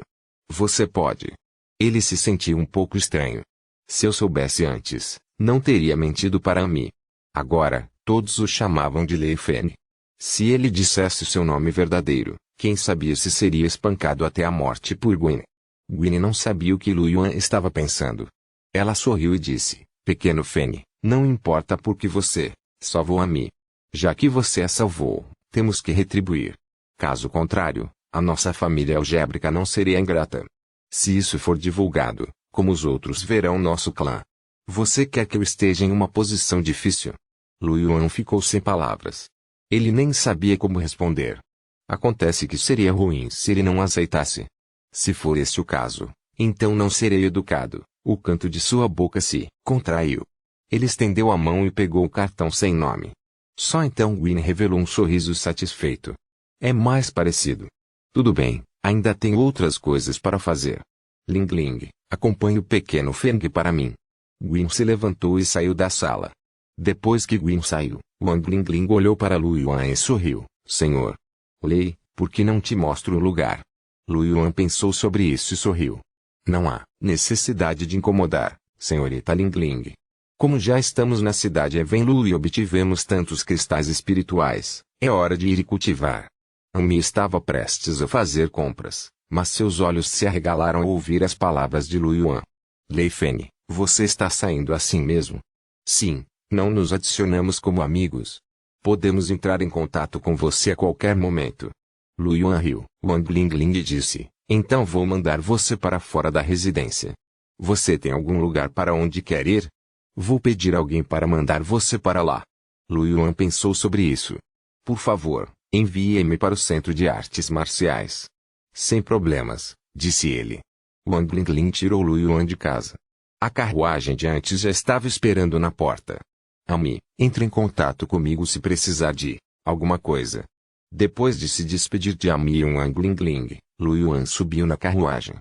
Você pode. Ele se sentiu um pouco estranho. Se eu soubesse antes, não teria mentido para Ami. Agora, todos o chamavam de Lei Fen. Se ele dissesse seu nome verdadeiro, quem sabia se seria espancado até a morte por Gwyn. Gwyn não sabia o que Lu Yuan estava pensando. Ela sorriu e disse, Pequeno Fen, não importa porque você salvou Ami. Já que você a salvou, temos que retribuir. Caso contrário, a nossa família algébrica não seria ingrata. Se isso for divulgado, como os outros verão nosso clã? Você quer que eu esteja em uma posição difícil? Lu Yuan ficou sem palavras. Ele nem sabia como responder. Acontece que seria ruim se ele não aceitasse. Se for esse o caso, então não serei educado. O canto de sua boca se contraiu. Ele estendeu a mão e pegou o cartão sem nome. Só então Gwyn revelou um sorriso satisfeito. É mais parecido. Tudo bem, ainda tem outras coisas para fazer. Ling Ling, acompanhe o pequeno Feng para mim. Gwyn se levantou e saiu da sala. Depois que Gwyn saiu, Wang Lingling olhou para Lu Yuan e sorriu. Senhor Lei, por que não te mostro o lugar? Lu Yuan pensou sobre isso e sorriu. Não há necessidade de incomodar, senhorita Lingling. Como já estamos na cidade Evenlu e obtivemos tantos cristais espirituais, é hora de ir e cultivar. Ami estava prestes a fazer compras, mas seus olhos se arregalaram ao ouvir as palavras de Lu Yuan. Lei Feng, você está saindo assim mesmo? Sim, não nos adicionamos como amigos. Podemos entrar em contato com você a qualquer momento. Lu Yuan riu. Wang Lingling disse, então vou mandar você para fora da residência. Você tem algum lugar para onde quer ir? Vou pedir alguém para mandar você para lá. Lu Yuan pensou sobre isso. Por favor, envie-me para o Centro de Artes Marciais. Sem problemas, disse ele. Wang Lingling tirou Lu Yuan de casa. A carruagem de antes já estava esperando na porta. Ami, entre em contato comigo se precisar de alguma coisa. Depois de se despedir de Ami e Wang Lingling, Lu Yuan subiu na carruagem.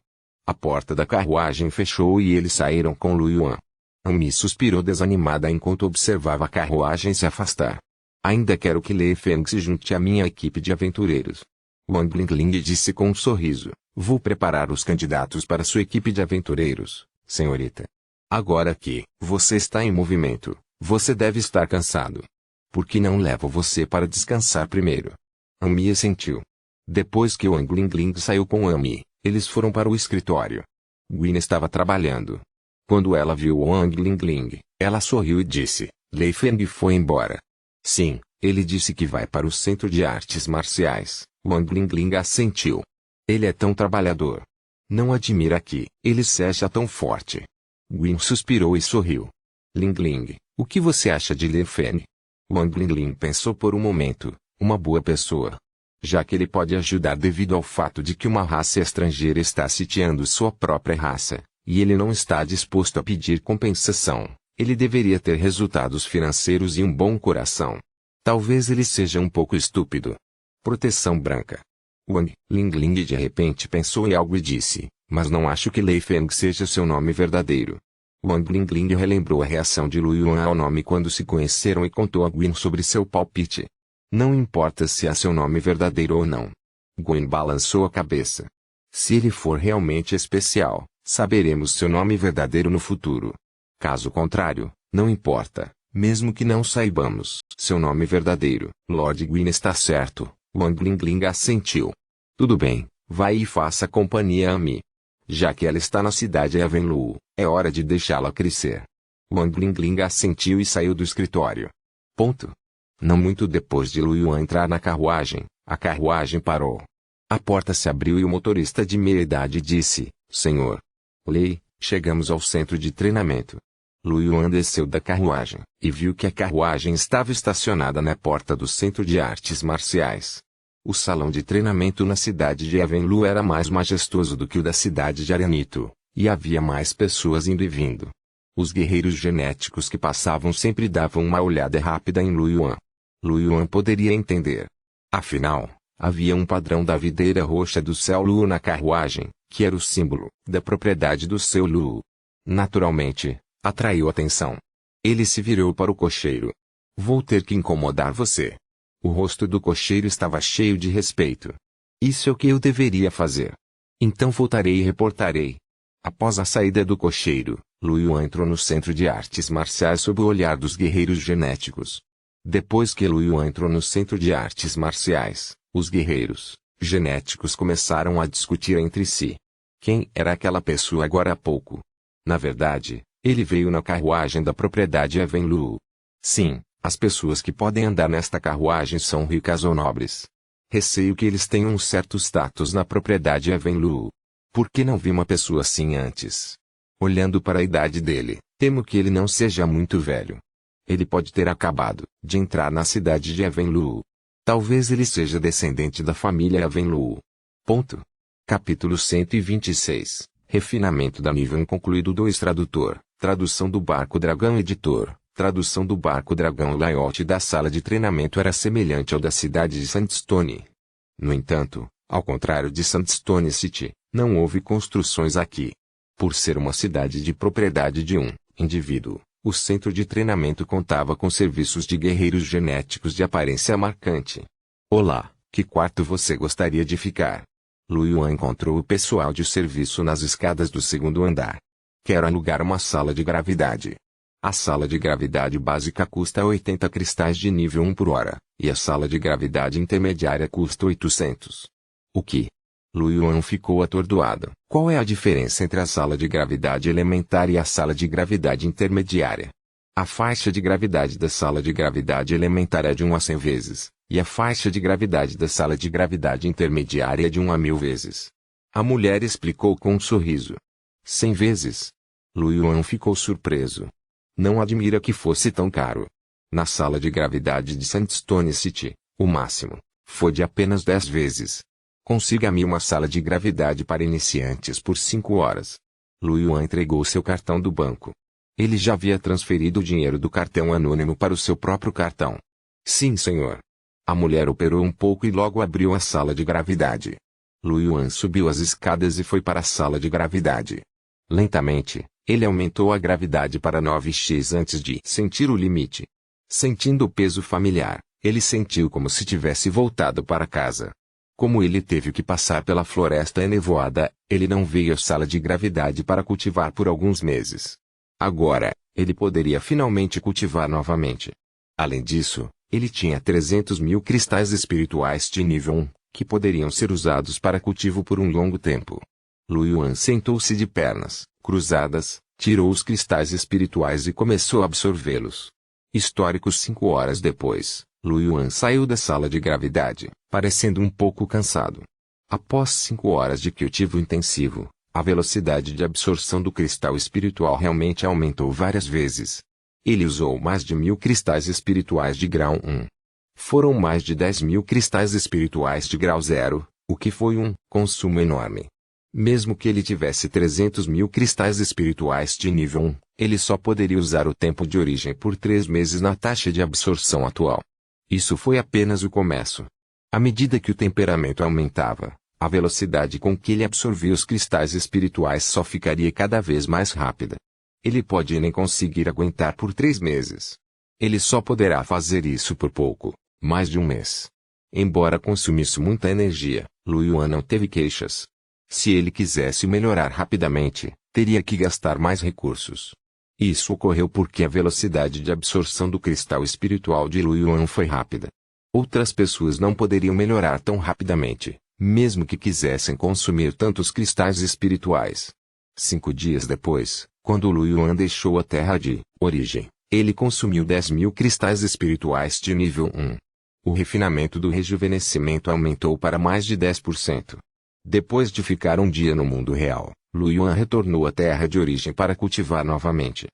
A porta da carruagem fechou e eles saíram com Lu Yuan. Ami suspirou desanimada enquanto observava a carruagem se afastar. Ainda quero que Lei Feng se junte à minha equipe de aventureiros. Wang Lingling disse com um sorriso. Vou preparar os candidatos para sua equipe de aventureiros, senhorita. Agora que você está em movimento, você deve estar cansado. Por que não levo você para descansar primeiro? Ami assentiu. Depois que Wang Lingling saiu com Ami, eles foram para o escritório. Gwen estava trabalhando. Quando ela viu Wang Lingling, ela sorriu e disse, Lei Feng foi embora. Sim, ele disse que vai para o Centro de Artes Marciais. Wang Lingling assentiu. Ele é tão trabalhador. Não admira que ele seja tão forte. Gwen suspirou e sorriu. Lingling, o que você acha de Lei Feng? Wang Lingling pensou por um momento. Uma boa pessoa. Já que ele pode ajudar devido ao fato de que uma raça estrangeira está sitiando sua própria raça, e ele não está disposto a pedir compensação, ele deveria ter resultados financeiros e um bom coração. Talvez ele seja um pouco estúpido. Proteção branca. Wang Lingling de repente pensou em algo e disse, mas não acho que Lei Feng seja seu nome verdadeiro. Wang Lingling relembrou a reação de Lu Yuan ao nome quando se conheceram e contou a Gwen sobre seu palpite. Não importa se é seu nome verdadeiro ou não. Gwen balançou a cabeça. Se ele for realmente especial, saberemos seu nome verdadeiro no futuro. Caso contrário, não importa, mesmo que não saibamos seu nome verdadeiro. Lord Gwen está certo, Wang Lingling assentiu. Tudo bem, vai e faça companhia a mim. Já que ela está na cidade Evenlu, é hora de deixá-la crescer. Wang Lingling assentiu e saiu do escritório. Ponto. Não muito depois de Lu Yuan entrar na carruagem, a carruagem parou. A porta se abriu e o motorista de meia-idade disse, Senhor Lei, chegamos ao centro de treinamento. Lu Yuan desceu da carruagem, e viu que a carruagem estava estacionada na porta do Centro de Artes Marciais. O salão de treinamento na cidade de Evenlu era mais majestoso do que o da cidade de Aranito, e havia mais pessoas indo e vindo. Os guerreiros genéticos que passavam sempre davam uma olhada rápida em Lu Yuan. Lu Yuan poderia entender. Afinal, havia um padrão da videira roxa do céu Lu na carruagem, que era o símbolo da propriedade do seu Lu. Naturalmente, atraiu atenção. Ele se virou para o cocheiro. Vou ter que incomodar você. O rosto do cocheiro estava cheio de respeito. Isso é o que eu deveria fazer. Então voltarei e reportarei. Após a saída do cocheiro, Lu Yuan entrou no Centro de Artes Marciais sob o olhar dos guerreiros genéticos. Depois que Lu Yuan entrou no Centro de Artes Marciais, os guerreiros genéticos começaram a discutir entre si. Quem era aquela pessoa agora há pouco? Na verdade, ele veio na carruagem da propriedade Evenlu. Sim, as pessoas que podem andar nesta carruagem são ricas ou nobres. Receio que eles tenham um certo status na propriedade Evenlu. Por que não vi uma pessoa assim antes? Olhando para a idade dele, temo que ele não seja muito velho. Ele pode ter acabado de entrar na cidade de Evenlu. Talvez ele seja descendente da família Evenlu. Ponto. Capítulo 126. Refinamento da nível concluído 2 Tradutor. Tradução do Barco Dragão Editor. Tradução do Barco Dragão. O layout da sala de treinamento era semelhante ao da cidade de Sandstone. No entanto, ao contrário de Sandstone City, não houve construções aqui. Por ser uma cidade de propriedade de um indivíduo, O centro de treinamento contava com serviços de guerreiros genéticos de aparência marcante. Olá, que quarto você gostaria de ficar? Lu Yuan encontrou o pessoal de serviço nas escadas do segundo andar. Quero alugar uma sala de gravidade. A sala de gravidade básica custa 80 cristais de nível 1 por hora, e a sala de gravidade intermediária custa 800. O que? Lu Yuan ficou atordoado. Qual é a diferença entre a sala de gravidade elementar e a sala de gravidade intermediária? A faixa de gravidade da sala de gravidade elementar é de 1 a 100 vezes, e a faixa de gravidade da sala de gravidade intermediária é de 1 a 1000 vezes. A mulher explicou com um sorriso. 100 vezes? Lu Yuan ficou surpreso. Não admira que fosse tão caro. Na sala de gravidade de Sandstone City, o máximo foi de apenas 10 vezes. Consiga-me uma sala de gravidade para iniciantes por 5 horas. Lu Yuan entregou seu cartão do banco. Ele já havia transferido o dinheiro do cartão anônimo para o seu próprio cartão. Sim, senhor. A mulher operou um pouco e logo abriu a sala de gravidade. Lu Yuan subiu as escadas e foi para a sala de gravidade. Lentamente, ele aumentou a gravidade para 9x antes de sentir o limite. Sentindo o peso familiar, ele sentiu como se tivesse voltado para casa. Como ele teve que passar pela floresta enevoada, ele não veio à sala de gravidade para cultivar por alguns meses. Agora, ele poderia finalmente cultivar novamente. Além disso, ele tinha 300.000 cristais espirituais de nível 1, que poderiam ser usados para cultivo por um longo tempo. Lu Yuan sentou-se de pernas cruzadas, tirou os cristais espirituais e começou a absorvê-los. Históricos 5 horas depois, Lu Yuan saiu da sala de gravidade, parecendo um pouco cansado. Após 5 horas de cultivo intensivo, a velocidade de absorção do cristal espiritual realmente aumentou várias vezes. Ele usou mais de 1000 cristais espirituais de grau 1. Foram mais de 10.000 cristais espirituais de grau 0, o que foi um consumo enorme. Mesmo que ele tivesse 300.000 cristais espirituais de nível 1, ele só poderia usar o tempo de origem por 3 meses na taxa de absorção atual. Isso foi apenas o começo. À medida que o temperamento aumentava, a velocidade com que ele absorvia os cristais espirituais só ficaria cada vez mais rápida. Ele pode nem conseguir aguentar por 3 meses. Ele só poderá fazer isso por pouco, mais de um mês. Embora consumisse muita energia, Lu Yuan não teve queixas. Se ele quisesse melhorar rapidamente, teria que gastar mais recursos. Isso ocorreu porque a velocidade de absorção do cristal espiritual de Lu Yuan foi rápida. Outras pessoas não poderiam melhorar tão rapidamente, mesmo que quisessem consumir tantos cristais espirituais. 5 dias depois, quando Lu Yuan deixou a terra de origem, ele consumiu 10.000 cristais espirituais de nível 1. O refinamento do rejuvenescimento aumentou para mais de 10%. Depois de ficar um dia no mundo real, Lu Yuan retornou à terra de origem para cultivar novamente.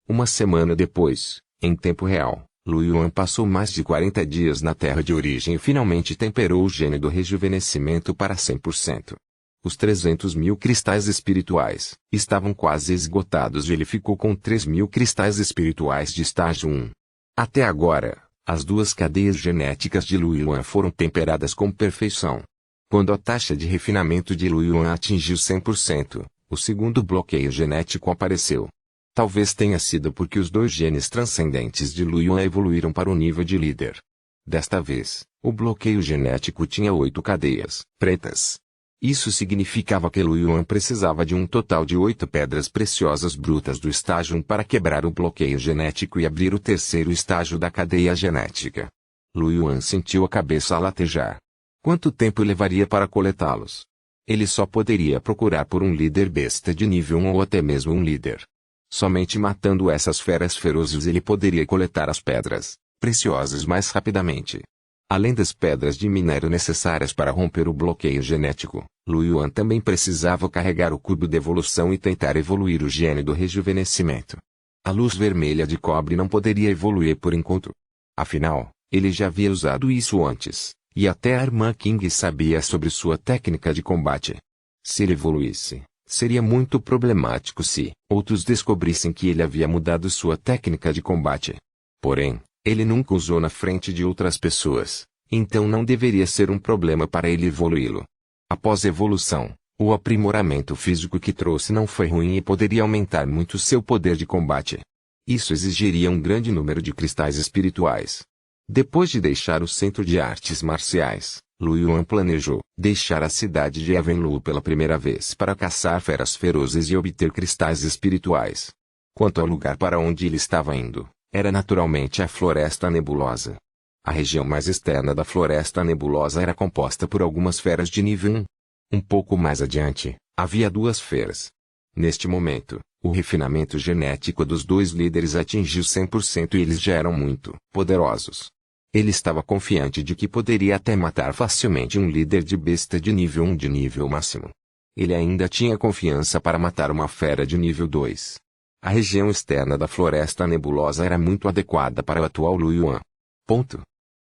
Uma semana depois, em tempo real, Lu Yuan passou mais de 40 dias na terra de origem e finalmente temperou o gene do rejuvenescimento para 100%. Os 300.000 cristais espirituais estavam quase esgotados e ele ficou com 3.000 cristais espirituais de estágio 1. Até agora, as 2 cadeias genéticas de Lu Yuan foram temperadas com perfeição. Quando a taxa de refinamento de Lu Yuan atingiu 100%, o segundo bloqueio genético apareceu. Talvez tenha sido porque os 2 genes transcendentes de Lu Yuan evoluíram para o nível de líder. Desta vez, o bloqueio genético tinha 8 cadeias pretas. Isso significava que Lu Yuan precisava de um total de 8 pedras preciosas brutas do estágio 1 para quebrar o bloqueio genético e abrir o terceiro estágio da cadeia genética. Lu Yuan sentiu a cabeça a latejar. Quanto tempo levaria para coletá-los? Ele só poderia procurar por um líder besta de nível 1 ou até mesmo um líder. Somente matando essas feras ferozes ele poderia coletar as pedras preciosas mais rapidamente. Além das pedras de minério necessárias para romper o bloqueio genético, Lu Yuan também precisava carregar o cubo de evolução e tentar evoluir o gene do rejuvenescimento. A luz vermelha de cobre não poderia evoluir por enquanto. Afinal, ele já havia usado isso antes. E até a irmã King sabia sobre sua técnica de combate. Se ele evoluísse, seria muito problemático se outros descobrissem que ele havia mudado sua técnica de combate. Porém, ele nunca usou na frente de outras pessoas, então não deveria ser um problema para ele evoluí-lo. Após a evolução, o aprimoramento físico que trouxe não foi ruim e poderia aumentar muito seu poder de combate. Isso exigiria um grande número de cristais espirituais. Depois de deixar o centro de artes marciais, Lu Yuan planejou deixar a cidade de Evenlu pela primeira vez para caçar feras ferozes e obter cristais espirituais. Quanto ao lugar para onde ele estava indo, era naturalmente a Floresta Nebulosa. A região mais externa da Floresta Nebulosa era composta por algumas feras de nível 1. Um pouco mais adiante, havia 2 feras. Neste momento, o refinamento genético dos 2 líderes atingiu 100% e eles já eram muito poderosos. Ele estava confiante de que poderia até matar facilmente um líder de besta de nível 1 de nível máximo. Ele ainda tinha confiança para matar uma fera de nível 2. A região externa da Floresta Nebulosa era muito adequada para o atual Lu Yuan.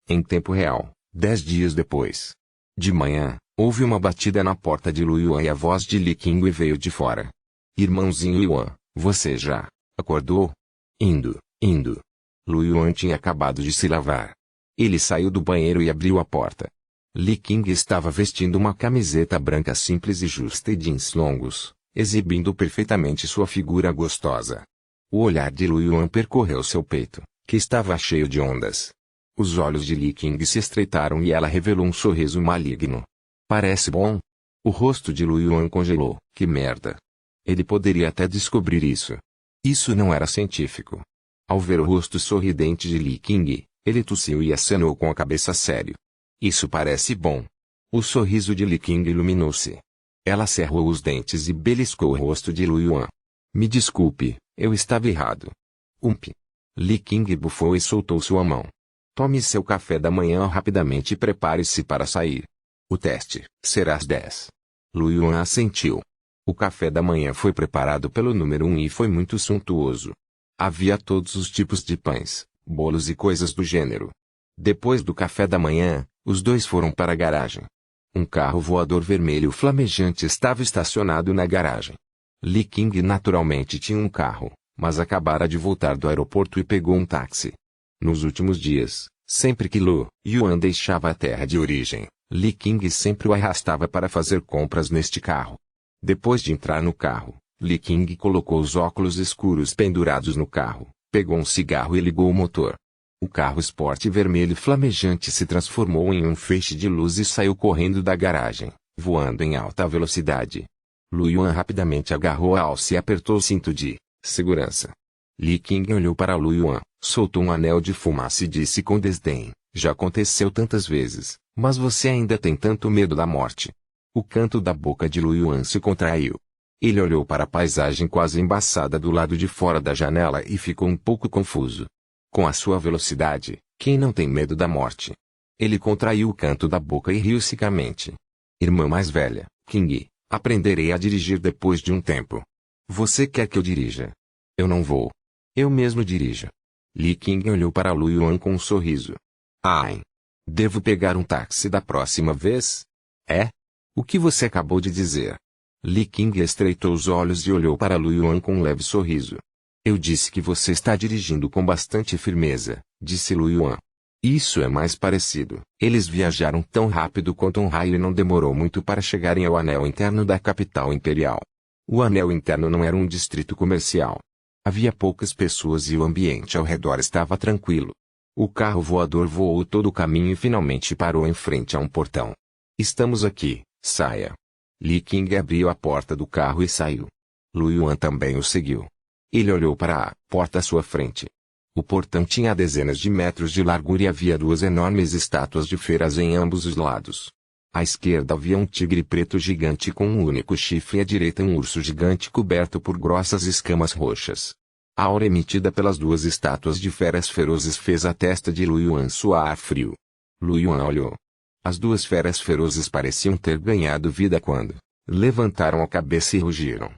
Em tempo real, 10 dias depois. De manhã, houve uma batida na porta de Lu Yuan e a voz de Li Qingwei veio de fora. Irmãozinho Yuan, você já acordou? Indo. Lu Yuan tinha acabado de se lavar. Ele saiu do banheiro e abriu a porta. Li Qingwei estava vestindo uma camiseta branca simples e justa e jeans longos, exibindo perfeitamente sua figura gostosa. O olhar de Lu Yuan percorreu seu peito, que estava cheio de ondas. Os olhos de Li Qingwei se estreitaram e ela revelou um sorriso maligno. Parece bom? O rosto de Lu Yuan congelou. Que merda. Ele poderia até descobrir isso. Isso não era científico. Ao ver o rosto sorridente de Li Qingwei, ele tossiu e acenou com a cabeça sério. Isso parece bom. O sorriso de Li Qingwei iluminou-se. Ela cerrou os dentes e beliscou o rosto de Lu Yuan. Me desculpe, eu estava errado. Li Qingwei bufou e soltou sua mão. Tome seu café da manhã rapidamente e prepare-se para sair. O teste será às 10. Lu Yuan assentiu. O café da manhã foi preparado pelo número 1 e foi muito suntuoso. Havia todos os tipos de pães, bolos e coisas do gênero. Depois do café da manhã, os 2 foram para a garagem. Um carro voador vermelho flamejante estava estacionado na garagem. Li Qingwei naturalmente tinha um carro, mas acabara de voltar do aeroporto e pegou um táxi. Nos últimos dias, sempre que Lu Yuan deixava a terra de origem, Li Qingwei sempre o arrastava para fazer compras neste carro. Depois de entrar no carro, Li Qingwei colocou os óculos escuros pendurados no carro, pegou um cigarro e ligou o motor. O carro esporte vermelho flamejante se transformou em um feixe de luz e saiu correndo da garagem, voando em alta velocidade. Lu Yuan rapidamente agarrou a alça e apertou o cinto de segurança. Li Qingwei olhou para Lu Yuan, soltou um anel de fumaça e disse com desdém, já aconteceu tantas vezes, mas você ainda tem tanto medo da morte. O canto da boca de Lu Yuan se contraiu. Ele olhou para a paisagem quase embaçada do lado de fora da janela e ficou um pouco confuso. Com a sua velocidade, quem não tem medo da morte? Ele contraiu o canto da boca e riu secamente. Irmã mais velha, Qingwei, aprenderei a dirigir depois de um tempo. Você quer que eu dirija? Eu não vou. Eu mesmo dirijo. Li Qingwei olhou para Lu Yuan com um sorriso. Ai. Devo pegar um táxi da próxima vez? É? O que você acabou de dizer? Li Qingwei estreitou os olhos e olhou para Lu Yuan com um leve sorriso. Eu disse que você está dirigindo com bastante firmeza, disse Lu Yuan. Isso é mais parecido. Eles viajaram tão rápido quanto um raio e não demorou muito para chegarem ao anel interno da capital imperial. O anel interno não era um distrito comercial. Havia poucas pessoas e o ambiente ao redor estava tranquilo. O carro voador voou todo o caminho e finalmente parou em frente a um portão. Estamos aqui, saia. Li Qingwei abriu a porta do carro e saiu. Lu Yuan também o seguiu. Ele olhou para a porta à sua frente. O portão tinha dezenas de metros de largura e havia 2 enormes estátuas de feras em ambos os lados. À esquerda havia um tigre preto gigante com um único chifre e à direita um urso gigante coberto por grossas escamas roxas. A aura emitida pelas 2 estátuas de feras ferozes fez a testa de Lu Yuan suar frio. Lu Yuan olhou. As 2 feras ferozes pareciam ter ganhado vida quando levantaram a cabeça e rugiram.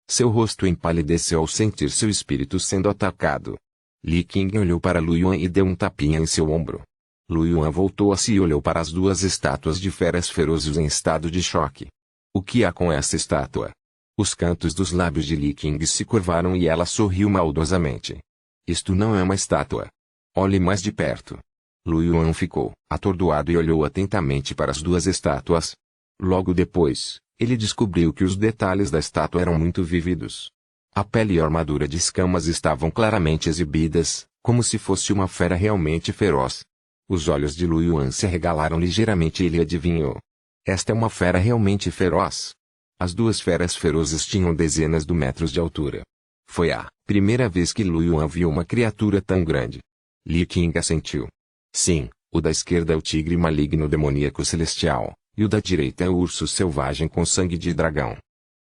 Seu rosto empalideceu ao sentir seu espírito sendo atacado. Li Qingwei olhou para Lu Yuan e deu um tapinha em seu ombro. Lu Yuan voltou a si e olhou para as 2 estátuas de feras ferozes em estado de choque. O que há com essa estátua? Os cantos dos lábios de Li Qingwei se curvaram e ela sorriu maldosamente. Isto não é uma estátua. Olhe mais de perto. Lu Yuan ficou atordoado e olhou atentamente para as 2 estátuas. Logo depois, ele descobriu que os detalhes da estátua eram muito vívidos. A pele e a armadura de escamas estavam claramente exibidas, como se fosse uma fera realmente feroz. Os olhos de Lu Yuan se arregalaram ligeiramente e ele adivinhou. Esta é uma fera realmente feroz. As duas feras ferozes tinham dezenas de metros de altura. Foi a primeira vez que Lu Yuan viu uma criatura tão grande. Li Qing assentiu. Sim, o da esquerda é o tigre maligno demoníaco celestial, e o da direita é o urso selvagem com sangue de dragão.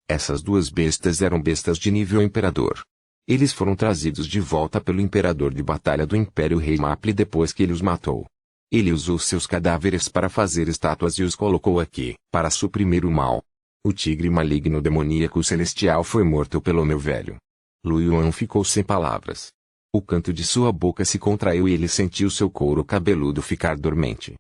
Essas duas bestas eram bestas de nível imperador. Eles foram trazidos de volta pelo imperador de batalha do Império Rei Maple depois que ele os matou. Ele usou seus cadáveres para fazer estátuas e os colocou aqui, para suprimir o mal. O tigre maligno demoníaco celestial foi morto pelo meu velho. Lu Yuan ficou sem palavras. O canto de sua boca se contraiu e ele sentiu seu couro cabeludo ficar dormente.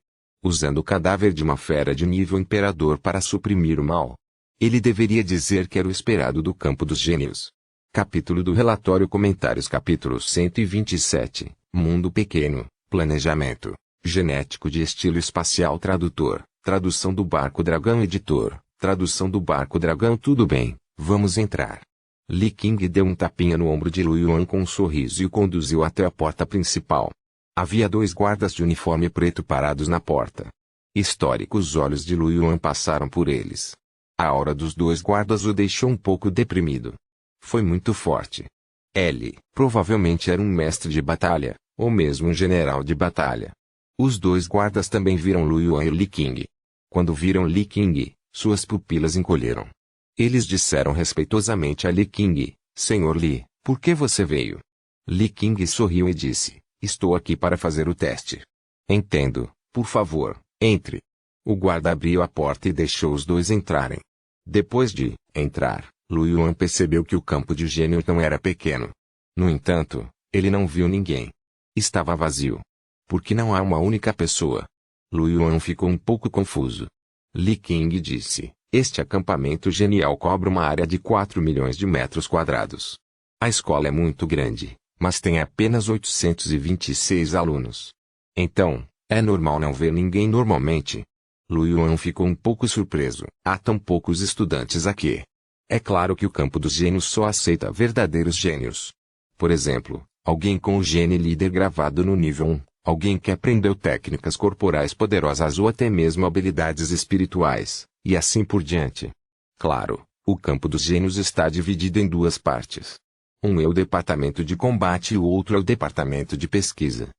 Usando o cadáver de uma fera de nível imperador para suprimir o mal. Ele deveria dizer que era o esperado do campo dos gênios. Capítulo do relatório Comentários Capítulo 127, Mundo Pequeno, Planejamento, Genético de Estilo Espacial Tradutor, Tradução do Barco Dragão Editor, Tradução do Barco Dragão Tudo bem, vamos entrar. Li Qing deu um tapinha no ombro de Lu Yuan com um sorriso e o conduziu até a porta principal. Havia 2 guardas de uniforme preto parados na porta. Históricos olhos de Lu Yuan passaram por eles. A aura dos 2 guardas o deixou um pouco deprimido. Foi muito forte. Ele, provavelmente era um mestre de batalha, ou mesmo um general de batalha. Os 2 guardas também viram Lu Yuan e Li Qing. Quando viram Li Qing, suas pupilas encolheram. Eles disseram respeitosamente a Li Qing, Senhor Li, por que você veio? Li Qing sorriu e disse, estou aqui para fazer o teste. Entendo, por favor, entre. O guarda abriu a porta e deixou os 2 entrarem. Depois de entrar, Lu Yuan percebeu que o campo de gênio não era pequeno. No entanto, ele não viu ninguém. Estava vazio. Por que não há uma única pessoa? Lu Yuan ficou um pouco confuso. Li Qing disse, este acampamento genial cobre uma área de 4 milhões de metros quadrados. A escola é muito grande, mas tem apenas 826 alunos. Então, é normal não ver ninguém normalmente. Lu Yuan ficou um pouco surpreso. Há tão poucos estudantes aqui. É claro que o campo dos gênios só aceita verdadeiros gênios. Por exemplo, alguém com o gene líder gravado no nível 1, alguém que aprendeu técnicas corporais poderosas ou até mesmo habilidades espirituais, e assim por diante. Claro, o campo dos gênios está dividido em 2 partes. Um é o departamento de combate e o outro é o departamento de pesquisa.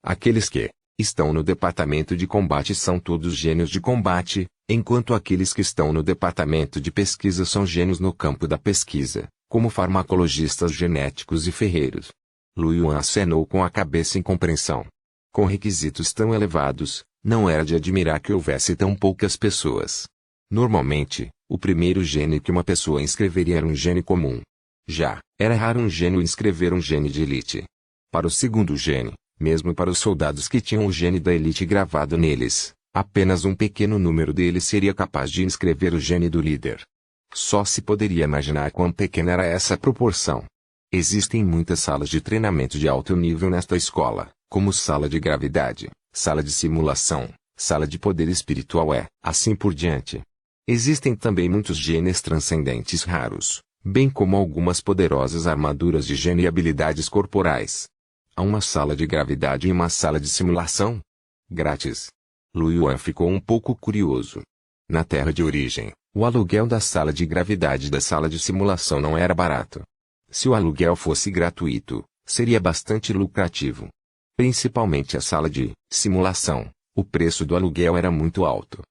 Aqueles que estão no departamento de combate são todos gênios de combate, enquanto aqueles que estão no departamento de pesquisa são gênios no campo da pesquisa, como farmacologistas genéticos e ferreiros. Lu Yuan acenou com a cabeça em compreensão. Com requisitos tão elevados, não era de admirar que houvesse tão poucas pessoas. Normalmente, o primeiro gene que uma pessoa inscreveria era um gene comum. Já, era raro um gênio inscrever um gene de elite. Para o segundo gene, mesmo para os soldados que tinham o gene da elite gravado neles, apenas um pequeno número deles seria capaz de inscrever o gene do líder. Só se poderia imaginar quão pequena era essa proporção. Existem muitas salas de treinamento de alto nível nesta escola, como sala de gravidade, sala de simulação, sala de poder espiritual assim por diante. Existem também muitos genes transcendentes raros, bem como algumas poderosas armaduras de gene e habilidades corporais. Há uma sala de gravidade e uma sala de simulação? Grátis. Lu Yuan ficou um pouco curioso. Na terra de origem, o aluguel da sala de gravidade e da sala de simulação não era barato. Se o aluguel fosse gratuito, seria bastante lucrativo. Principalmente a sala de simulação, o preço do aluguel era muito alto.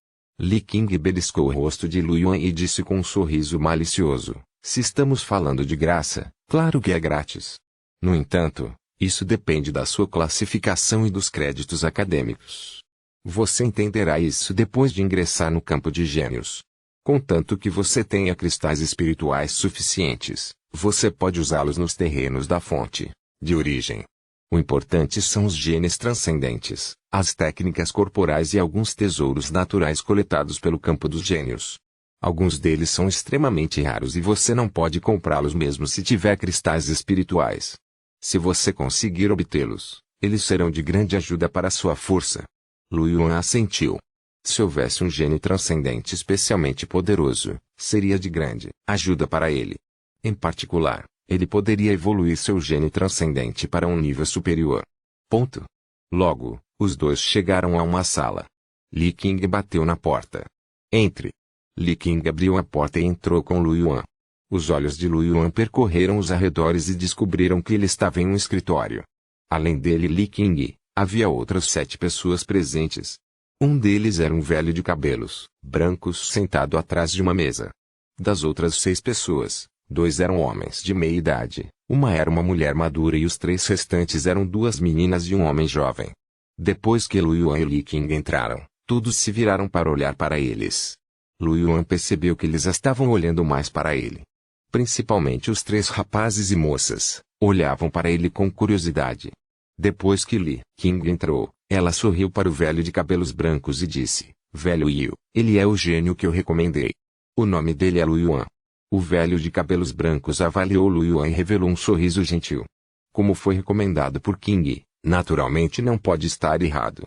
Li Qing beliscou o rosto de Lu Yuan e disse com um sorriso malicioso, se estamos falando de graça, claro que é grátis. No entanto, isso depende da sua classificação e dos créditos acadêmicos. Você entenderá isso depois de ingressar no campo de gênios. Contanto que você tenha cristais espirituais suficientes, você pode usá-los nos terrenos da fonte, de origem. O importante são os genes transcendentes, as técnicas corporais e alguns tesouros naturais coletados pelo campo dos gênios. Alguns deles são extremamente raros e você não pode comprá-los mesmo se tiver cristais espirituais. Se você conseguir obtê-los, eles serão de grande ajuda para sua força. Lu Yuan assentiu. Se houvesse um gene transcendente especialmente poderoso, seria de grande ajuda para ele. Em particular, Ele poderia evoluir seu gene transcendente para um nível superior. Ponto. Logo, os dois chegaram a uma sala. Li Qing bateu na porta. Entre. Li Qing abriu a porta e entrou com Lu Yuan. Os olhos de Lu Yuan percorreram os arredores e descobriram que ele estava em um escritório. Além dele e Li Qing, havia outras 7 pessoas presentes. Um deles era um velho de cabelos brancos sentado atrás de uma mesa. Das outras 6 pessoas, 2 eram homens de meia idade, uma era uma mulher madura e os 3 restantes eram 2 meninas e um homem jovem. Depois que Lu Yuan e Li Qing entraram, todos se viraram para olhar para eles. Lu Yuan percebeu que eles estavam olhando mais para ele. Principalmente os 3 rapazes e moças, olhavam para ele com curiosidade. Depois que Li Qing entrou, ela sorriu para o velho de cabelos brancos e disse, Velho Yu, ele é o gênio que eu recomendei. O nome dele é Lu Yuan. O velho de cabelos brancos avaliou Lu Yuan e revelou um sorriso gentil. Como foi recomendado por Qing, naturalmente não pode estar errado.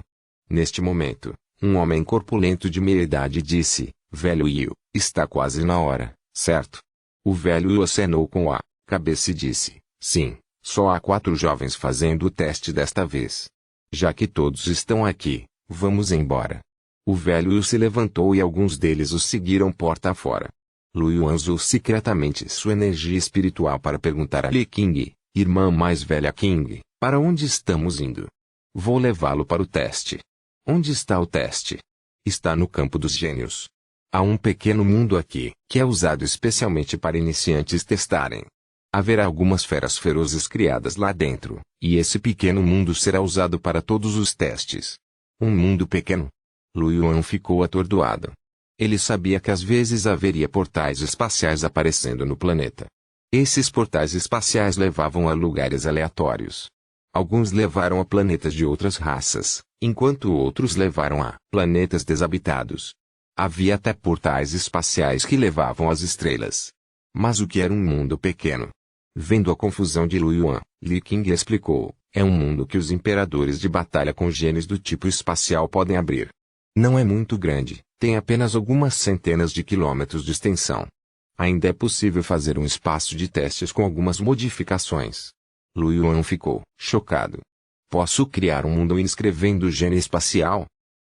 Neste momento, um homem corpulento de meia idade disse, Velho Yu, está quase na hora, certo? O velho Yu acenou com a cabeça e disse, sim, só há 4 jovens fazendo o teste desta vez. Já que todos estão aqui, vamos embora. O velho Yu se levantou e alguns deles o seguiram porta afora. Lu Yuan usou secretamente sua energia espiritual para perguntar a Li Qing, irmã mais velha Qing, para onde estamos indo? Vou levá-lo para o teste. Onde está o teste? Está no campo dos gênios. Há um pequeno mundo aqui, que é usado especialmente para iniciantes testarem. Haverá algumas feras ferozes criadas lá dentro, e esse pequeno mundo será usado para todos os testes. Um mundo pequeno? Lu Yuan ficou atordoado. Ele sabia que às vezes haveria portais espaciais aparecendo no planeta. Esses portais espaciais levavam a lugares aleatórios. Alguns levaram a planetas de outras raças, enquanto outros levaram a planetas desabitados. Havia até portais espaciais que levavam às estrelas. Mas o que era um mundo pequeno? Vendo a confusão de Lu Yuan, Li Qing explicou, é um mundo que os imperadores de batalha com genes do tipo espacial podem abrir. Não é muito grande, tem apenas algumas centenas de quilômetros de extensão. Ainda é possível fazer um espaço de testes com algumas modificações. Lu Yuan ficou chocado. Posso criar um mundo inscrevendo o gene espacial?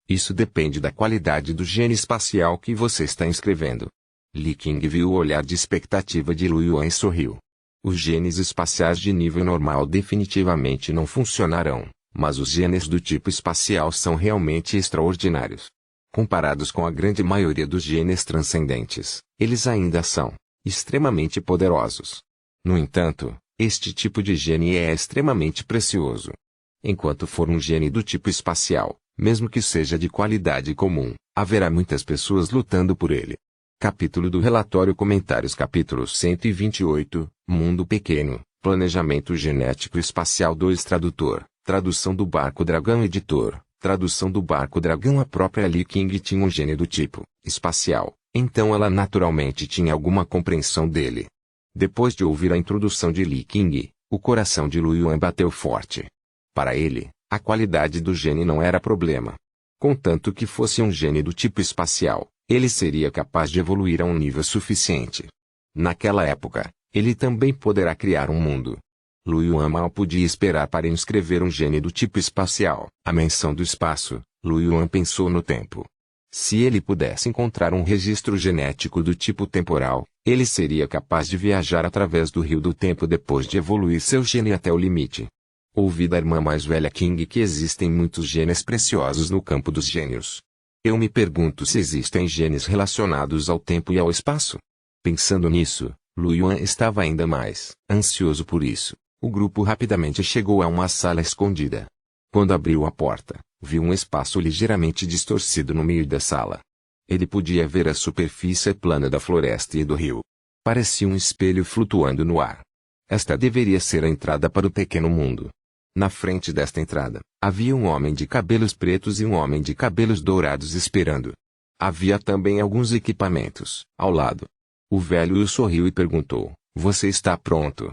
Isso depende da qualidade do gene espacial que você está inscrevendo. Li Qing viu o olhar de expectativa de Lu Yuan e sorriu. Os genes espaciais de nível normal definitivamente não funcionarão, mas os genes do tipo espacial são realmente extraordinários. Comparados com a grande maioria dos genes transcendentes, eles ainda são extremamente poderosos. No entanto, este tipo de gene é extremamente precioso. Enquanto for um gene do tipo espacial, mesmo que seja de qualidade comum, haverá muitas pessoas lutando por ele. Capítulo do relatório Comentários Capítulo 128, Mundo Pequeno, Planejamento Genético Espacial 2 Tradutor, Tradução do Barco Dragão Editor, Tradução do Barco Dragão. A própria Li Qing tinha um gene do tipo espacial, então ela naturalmente tinha alguma compreensão dele. Depois de ouvir a introdução de Li Qing, o coração de Lu Yuan bateu forte. Para ele, a qualidade do gene não era problema. Contanto que fosse um gene do tipo espacial, ele seria capaz de evoluir a um nível suficiente. Naquela época, ele também poderá criar um mundo. Lu Yuan mal podia esperar para inscrever um gene do tipo espacial. A menção do espaço, Lu Yuan pensou no tempo. Se ele pudesse encontrar um registro genético do tipo temporal, ele seria capaz de viajar através do rio do tempo depois de evoluir seu gene até o limite. Ouvi da irmã mais velha Qing que existem muitos genes preciosos no campo dos gênios. Eu me pergunto se existem genes relacionados ao tempo e ao espaço. Pensando nisso, Lu Yuan estava ainda mais ansioso por isso. O grupo rapidamente chegou a uma sala escondida. Quando abriu a porta, viu um espaço ligeiramente distorcido no meio da sala. Ele podia ver a superfície plana da floresta e do rio. Parecia um espelho flutuando no ar. Esta deveria ser a entrada para o pequeno mundo. Na frente desta entrada, havia um homem de cabelos pretos e um homem de cabelos dourados esperando. Havia também alguns equipamentos, ao lado. O velho Yu sorriu e perguntou, você está pronto?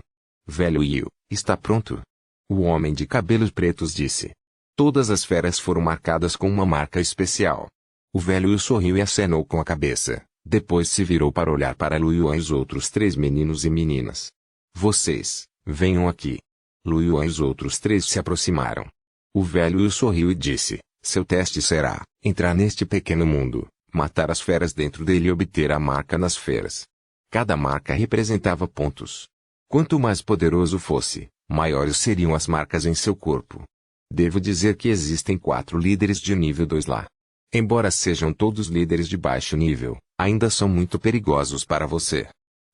Velho Yu, está pronto? O homem de cabelos pretos disse. Todas as feras foram marcadas com uma marca especial. O velho Yu sorriu e acenou com a cabeça, depois se virou para olhar para Lu Yuan e os outros 3 meninos e meninas. Vocês, venham aqui. Lu Yuan e os outros três se aproximaram. O velho sorriu e disse, seu teste será, entrar neste pequeno mundo, matar as feras dentro dele e obter a marca nas feras. Cada marca representava pontos. Quanto mais poderoso fosse, maiores seriam as marcas em seu corpo. Devo dizer que existem 4 líderes de nível 2 lá. Embora sejam todos líderes de baixo nível, ainda são muito perigosos para você.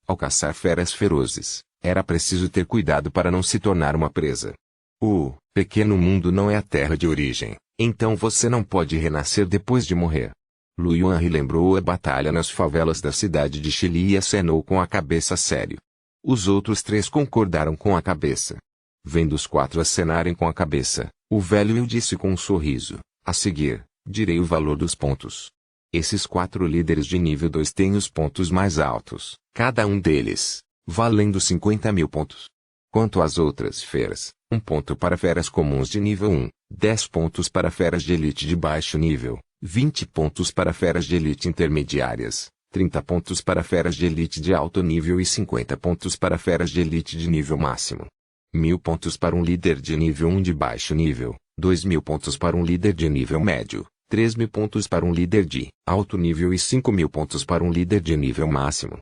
Ao caçar feras ferozes, era preciso ter cuidado para não se tornar uma presa. O pequeno mundo não é a terra de origem, então você não pode renascer depois de morrer. Lu Yuan relembrou a batalha nas favelas da cidade de Chili e acenou com a cabeça sério. Os outros 3 concordaram com a cabeça. Vendo os 4 acenarem com a cabeça, o velho Liu disse com um sorriso, a seguir, direi o valor dos pontos. Esses 4 líderes de nível 2 têm os pontos mais altos, cada um deles, valendo 50.000 pontos. Quanto às outras feras, 1 ponto para feras comuns de nível 1, 10 pontos para feras de elite de baixo nível, 20 pontos para feras de elite intermediárias, 30 pontos para feras de elite de alto nível e 50 pontos para feras de elite de nível máximo. 1.000 pontos para um líder de nível 1 de baixo nível, 2.000 pontos para um líder de nível médio, 3.000 pontos para um líder de alto nível e 5.000 pontos para um líder de nível máximo.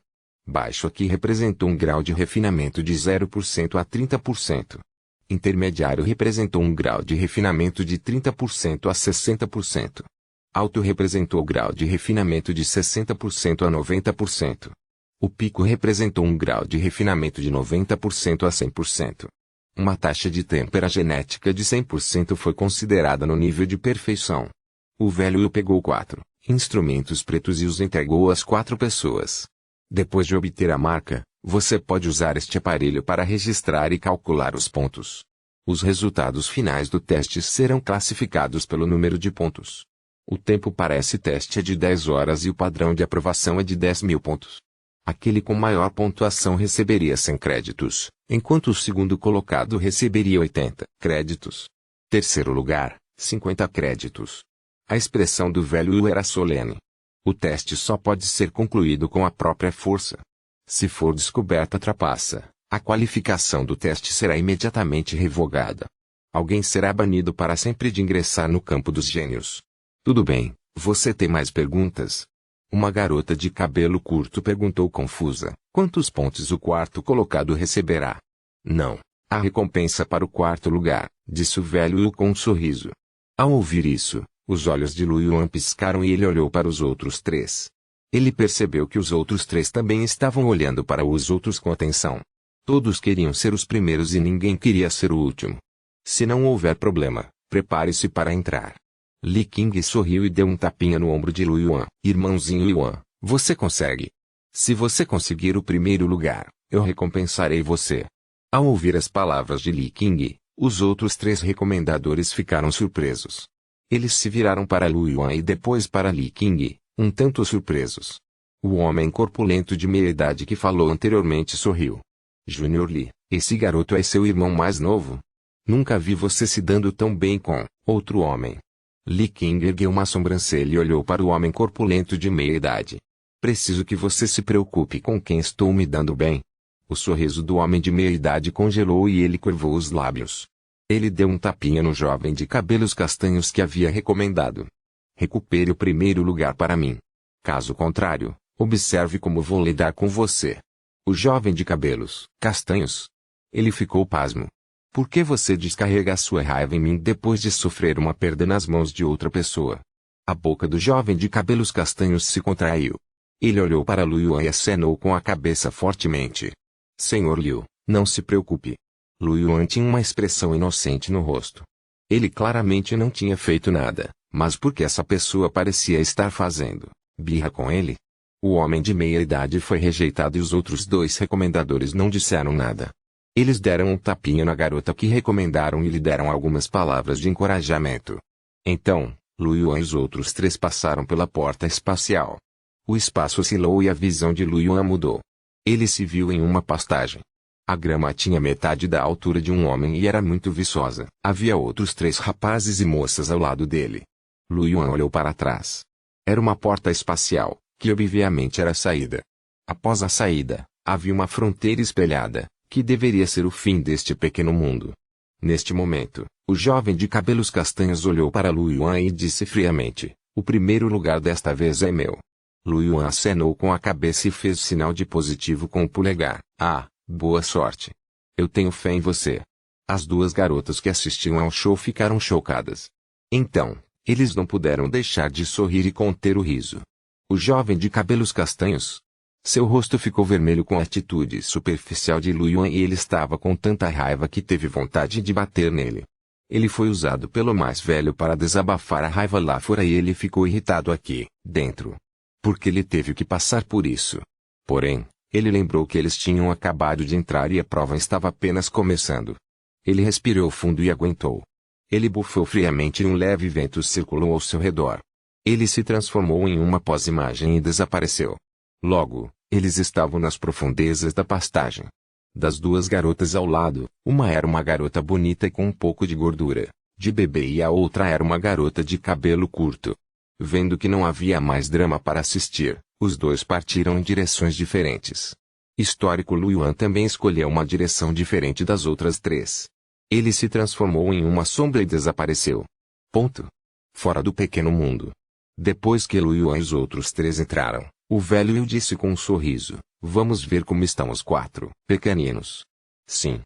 Baixo aqui representou um grau de refinamento de 0% a 30%. Intermediário representou um grau de refinamento de 30% a 60%. Alto representou grau de refinamento de 60% a 90%. O pico representou um grau de refinamento de 90% a 100%. Uma taxa de têmpera genética de 100% foi considerada no nível de perfeição. O velho pegou 4 instrumentos pretos e os entregou às 4 pessoas. Depois de obter a marca, você pode usar este aparelho para registrar e calcular os pontos. Os resultados finais do teste serão classificados pelo número de pontos. O tempo para esse teste é de 10 horas e o padrão de aprovação é de 10.000 pontos. Aquele com maior pontuação receberia 100 créditos, enquanto o segundo colocado receberia 80 créditos. Terceiro lugar, 50 créditos. A expressão do velho era solene. O teste só pode ser concluído com a própria força. Se for descoberta a trapaça, a qualificação do teste será imediatamente revogada. Alguém será banido para sempre de ingressar no campo dos gênios. Tudo bem, você tem mais perguntas? Uma garota de cabelo curto perguntou confusa, quantos pontos o quarto colocado receberá? Não, a recompensa para o quarto lugar, disse o velho com um sorriso. Ao ouvir isso, os olhos de Lu Yuan piscaram e ele olhou para os outros 3. Ele percebeu que os outros 3 também estavam olhando para os outros com atenção. Todos queriam ser os primeiros e ninguém queria ser o último. Se não houver problema, prepare-se para entrar. Li Qing sorriu e deu um tapinha no ombro de Lu Yuan. Irmãozinho Yuan, você consegue. Se você conseguir o primeiro lugar, eu recompensarei você. Ao ouvir as palavras de Li Qing, os outros 3 recomendadores ficaram surpresos. Eles se viraram para Lu Yuan e depois para Li Qing, um tanto surpresos. O homem corpulento de meia idade que falou anteriormente sorriu. Junior Li, esse garoto é seu irmão mais novo? Nunca vi você se dando tão bem com outro homem. Li Qing ergueu uma sobrancelha e olhou para o homem corpulento de meia idade. Preciso que você se preocupe com quem estou me dando bem. O sorriso do homem de meia idade congelou e ele curvou os lábios. Ele deu um tapinha no jovem de cabelos castanhos que havia recomendado. Recupere o primeiro lugar para mim. Caso contrário, observe como vou lidar com você. O jovem de cabelos castanhos. Ele ficou pasmo. Por que você descarrega a sua raiva em mim depois de sofrer uma perda nas mãos de outra pessoa? A boca do jovem de cabelos castanhos se contraiu. Ele olhou para Lu Yuan e acenou com a cabeça fortemente. Senhor Liu, não se preocupe. Lu Yuan tinha uma expressão inocente no rosto. Ele claramente não tinha feito nada, mas por que essa pessoa parecia estar fazendo birra com ele? O homem de meia idade foi rejeitado e os outros 2 recomendadores não disseram nada. Eles deram um tapinha na garota que recomendaram e lhe deram algumas palavras de encorajamento. Então, Lu Yuan e os outros 3 passaram pela porta espacial. O espaço oscilou e a visão de Lu Yuan mudou. Ele se viu em uma pastagem. A grama tinha metade da altura de um homem e era muito viçosa. Havia outros 3 rapazes e moças ao lado dele. Lu Yuan olhou para trás. Era uma porta espacial, que obviamente era a saída. Após a saída, havia uma fronteira espelhada, que deveria ser o fim deste pequeno mundo. Neste momento, o jovem de cabelos castanhos olhou para Lu Yuan e disse friamente: o primeiro lugar desta vez é meu. Lu Yuan acenou com a cabeça e fez sinal de positivo com o polegar. Ah, boa sorte. Eu tenho fé em você. As duas garotas que assistiam ao show ficaram chocadas. Então, eles não puderam deixar de sorrir e conter o riso. O jovem de cabelos castanhos. Seu rosto ficou vermelho com a atitude superficial de Lu Yuan e ele estava com tanta raiva que teve vontade de bater nele. Ele foi usado pelo mais velho para desabafar a raiva lá fora e ele ficou irritado aqui, dentro. Porque ele teve que passar por isso. Porém, ele lembrou que eles tinham acabado de entrar e a prova estava apenas começando. Ele respirou fundo e aguentou. Ele bufou friamente e um leve vento circulou ao seu redor. Ele se transformou em uma pós-imagem e desapareceu. Logo, eles estavam nas profundezas da pastagem. Das duas garotas ao lado, uma era uma garota bonita e com um pouco de gordura, de bebê, e a outra era uma garota de cabelo curto. Vendo que não havia mais drama para assistir, os dois partiram em direções diferentes. Histórico Lu Yuan também escolheu uma direção diferente das outras três. Ele se transformou em uma sombra e desapareceu. Ponto. Fora do pequeno mundo. Depois que Lu Yuan e os outros três entraram, o velho Yu disse com um sorriso: vamos ver como estão os quatro pequeninos. Sim.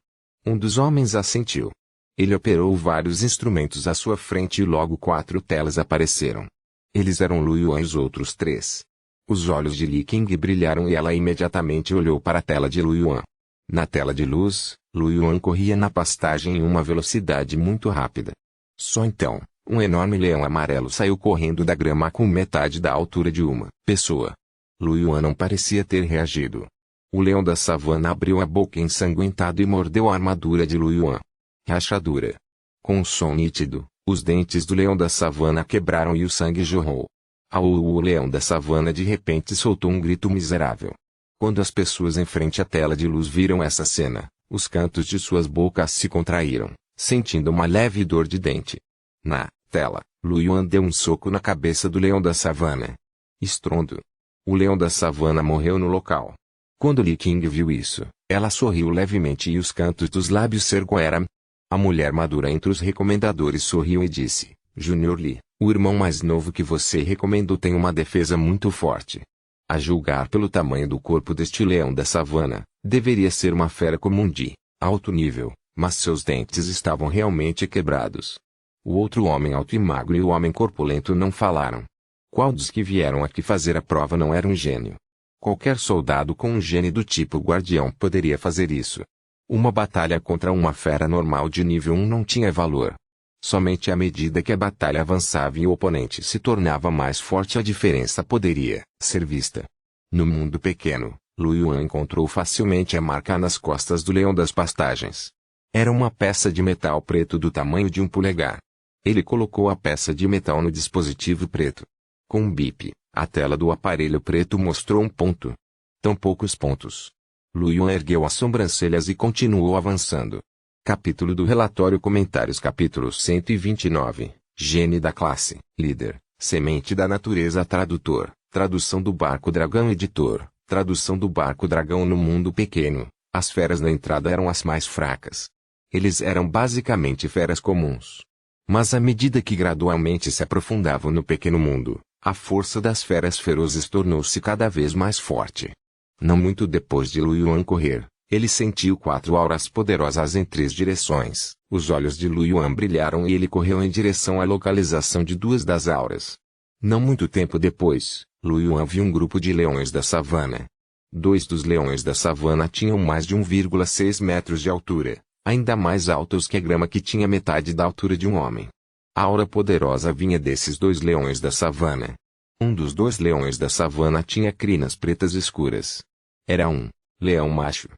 Um dos homens assentiu. Ele operou vários instrumentos à sua frente e logo 4 telas apareceram. Eles eram Lu Yuan e os outros três. Os olhos de Li King brilharam e ela imediatamente olhou para a tela de Lu Yuan. Na tela de luz, Lu Yuan corria na pastagem em uma velocidade muito rápida. Só então, um enorme leão amarelo saiu correndo da grama com metade da altura de uma pessoa. Lu Yuan não parecia ter reagido. O leão da savana abriu a boca ensanguentado e mordeu a armadura de Lu Yuan. Rachadura. Com um som nítido, os dentes do leão da savana quebraram e o sangue jorrou. O leão da savana de repente soltou um grito miserável. Quando as pessoas em frente à tela de luz viram essa cena, os cantos de suas bocas se contraíram, sentindo uma leve dor de dente. Na tela, Lu Yuan deu um soco na cabeça do leão da savana. Estrondo. O leão da savana morreu no local. Quando Li King viu isso, ela sorriu levemente e os cantos dos lábios se ergueram. A mulher madura entre os recomendadores sorriu e disse: Junior Li, o irmão mais novo que você recomendou tem uma defesa muito forte. A julgar pelo tamanho do corpo deste leão da savana, deveria ser uma fera comum de alto nível, mas seus dentes estavam realmente quebrados. O outro homem alto e magro e o homem corpulento não falaram. Qual dos que vieram aqui fazer a prova não era um gênio? Qualquer soldado com um gene do tipo guardião poderia fazer isso. Uma batalha contra uma fera normal de nível 1 não tinha valor. Somente à medida que a batalha avançava e o oponente se tornava mais forte a diferença poderia ser vista. No mundo pequeno, Lu Yuan encontrou facilmente a marca nas costas do leão das pastagens. Era uma peça de metal preto do tamanho de um polegar. Ele colocou a peça de metal no dispositivo preto. Com um bip, a tela do aparelho preto mostrou um ponto. Tão poucos pontos. Lu Yuan ergueu as sobrancelhas e continuou avançando. Capítulo do relatório. Comentários. Capítulo 129. Gene da classe. Líder. Semente da natureza. Tradutor. Tradução do barco dragão. Editor. Tradução do barco dragão. No mundo pequeno, as feras na entrada eram as mais fracas. Eles eram basicamente feras comuns. Mas à medida que gradualmente se aprofundavam no pequeno mundo, a força das feras ferozes tornou-se cada vez mais forte. Não muito depois de Lu Yuan correr, ele sentiu 4 auras poderosas em 3 direções. Os olhos de Lu Yuan brilharam e ele correu em direção à localização de 2 das auras. Não muito tempo depois, Lu Yuan viu um grupo de leões da savana. 2 dos leões da savana tinham mais de 1,6 metros de altura, ainda mais altos que a grama que tinha metade da altura de um homem. A aura poderosa vinha desses 2 leões da savana. Um dos 2 leões da savana tinha crinas pretas escuras. Era um leão macho.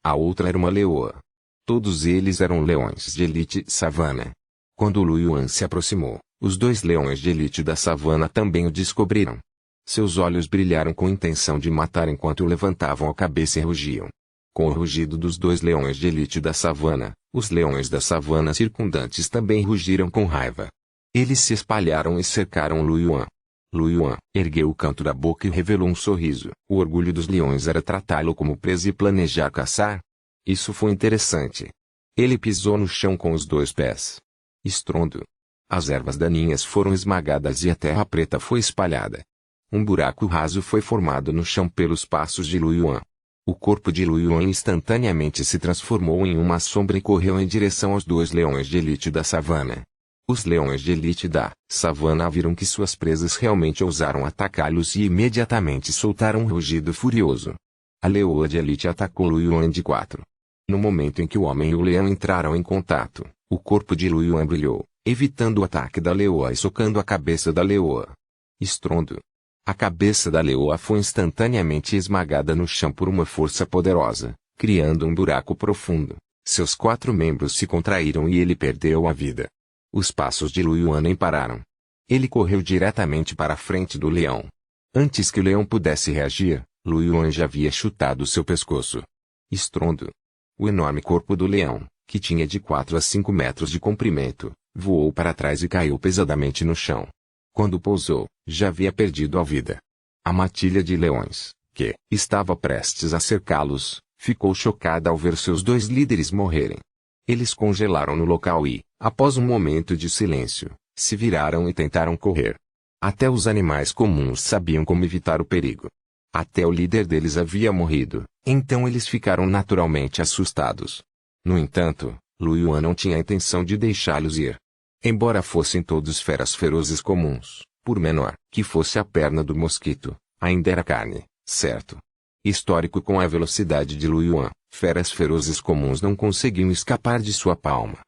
A outra era uma leoa. Todos eles eram leões de elite savana. Quando Lu Yuan se aproximou, os 2 leões de elite da savana também o descobriram. Seus olhos brilharam com intenção de matar enquanto levantavam a cabeça e rugiam. Com o rugido dos 2 leões de elite da savana, os leões da savana circundantes também rugiram com raiva. Eles se espalharam e cercaram Lu Yuan. Lu Yuan ergueu o canto da boca e revelou um sorriso. O orgulho dos leões era tratá-lo como presa e planejar caçar. Isso foi interessante. Ele pisou no chão com os 2 pés. Estrondo. As ervas daninhas foram esmagadas e a terra preta foi espalhada. Um buraco raso foi formado no chão pelos passos de Lu Yuan. O corpo de Lu Yuan instantaneamente se transformou em uma sombra e correu em direção aos 2 leões de elite da savana. Os leões de elite da savana viram que suas presas realmente ousaram atacá-los e imediatamente soltaram um rugido furioso. A leoa de elite atacou Lu Yuan de 4. No momento em que o homem e o leão entraram em contato, o corpo de Lu Yuan brilhou, evitando o ataque da leoa e socando a cabeça da leoa. Estrondo. A cabeça da leoa foi instantaneamente esmagada no chão por uma força poderosa, criando um buraco profundo. Seus 4 membros se contraíram e ele perdeu a vida. Os passos de Lu Yuan nem pararam. Ele correu diretamente para a frente do leão. Antes que o leão pudesse reagir, Lu Yuan já havia chutado seu pescoço. Estrondo. O enorme corpo do leão, que tinha de 4 a 5 metros de comprimento, voou para trás e caiu pesadamente no chão. Quando pousou, já havia perdido a vida. A matilha de leões, que estava prestes a cercá-los, ficou chocada ao ver seus 2 líderes morrerem. Eles congelaram no local e, após um momento de silêncio, se viraram e tentaram correr. Até os animais comuns sabiam como evitar o perigo. Até o líder deles havia morrido, então eles ficaram naturalmente assustados. No entanto, Lu Yuan não tinha a intenção de deixá-los ir. Embora fossem todos feras ferozes comuns, por menor que fosse a perna do mosquito, ainda era carne, certo? Histórico com a velocidade de Lu Yuan, feras ferozes comuns não conseguiam escapar de sua palma.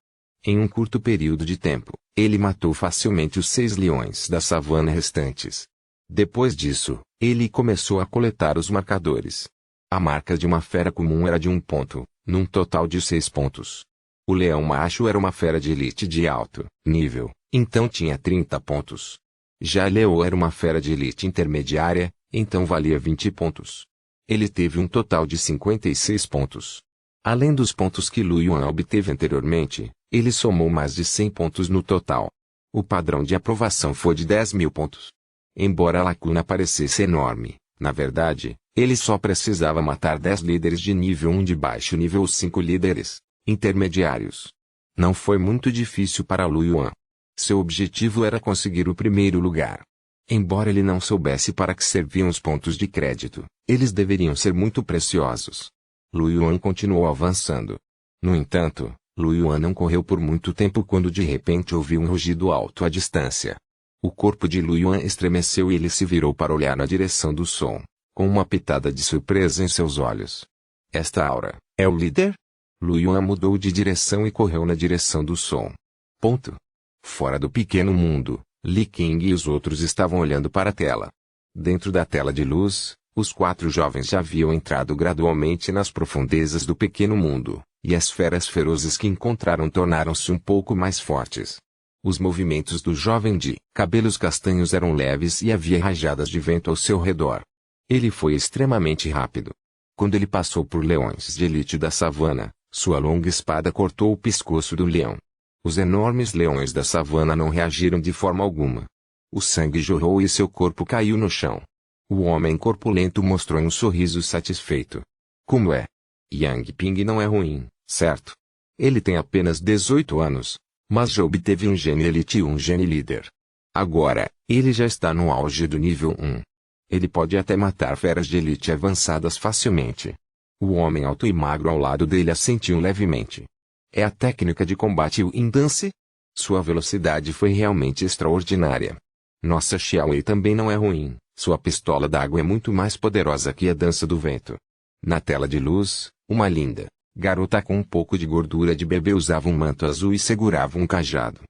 Em um curto período de tempo, ele matou facilmente os 6 leões da savana restantes. Depois disso, ele começou a coletar os marcadores. A marca de uma fera comum era de 1 ponto, num total de 6 pontos. O leão macho era uma fera de elite de alto nível, então tinha 30 pontos. Já a leoa era uma fera de elite intermediária, então valia 20 pontos. Ele teve um total de 56 pontos. Além dos pontos que Lu Yuan obteve anteriormente, ele somou mais de 100 pontos no total. O padrão de aprovação foi de 10.000 pontos. Embora a lacuna parecesse enorme, na verdade, ele só precisava matar 10 líderes de nível 1 de baixo nível ou 5 líderes intermediários. Não foi muito difícil para Lu Yuan. Seu objetivo era conseguir o primeiro lugar. Embora ele não soubesse para que serviam os pontos de crédito, eles deveriam ser muito preciosos. Lu Yuan continuou avançando. No entanto, Lu Yuan não correu por muito tempo quando de repente ouviu um rugido alto à distância. O corpo de Lu Yuan estremeceu e ele se virou para olhar na direção do som, com uma pitada de surpresa em seus olhos. Esta aura, é o líder? Lu Yuan mudou de direção e correu na direção do som. Ponto. Fora do pequeno mundo, Li King e os outros estavam olhando para a tela. Dentro da tela de luz, os 4 jovens já haviam entrado gradualmente nas profundezas do pequeno mundo, e as feras ferozes que encontraram tornaram-se um pouco mais fortes. Os movimentos do jovem de cabelos castanhos eram leves e havia rajadas de vento ao seu redor. Ele foi extremamente rápido. Quando ele passou por leões de elite da savana, sua longa espada cortou o pescoço do leão. Os enormes leões da savana não reagiram de forma alguma. O sangue jorrou e seu corpo caiu no chão. O homem corpulento mostrou um sorriso satisfeito. Como é? Yang Ping não é ruim, certo? Ele tem apenas 18 anos, mas já obteve um gene elite e um gene líder. Agora, ele já está no auge do nível 1. Ele pode até matar feras de elite avançadas facilmente. O homem alto e magro ao lado dele assentiu levemente. É a técnica de combate Yin Dance? Sua velocidade foi realmente extraordinária. Nossa Xiaowei também não é ruim, sua pistola d'água é muito mais poderosa que a dança do vento. Na tela de luz, uma linda garota com um pouco de gordura de bebê usava um manto azul e segurava um cajado.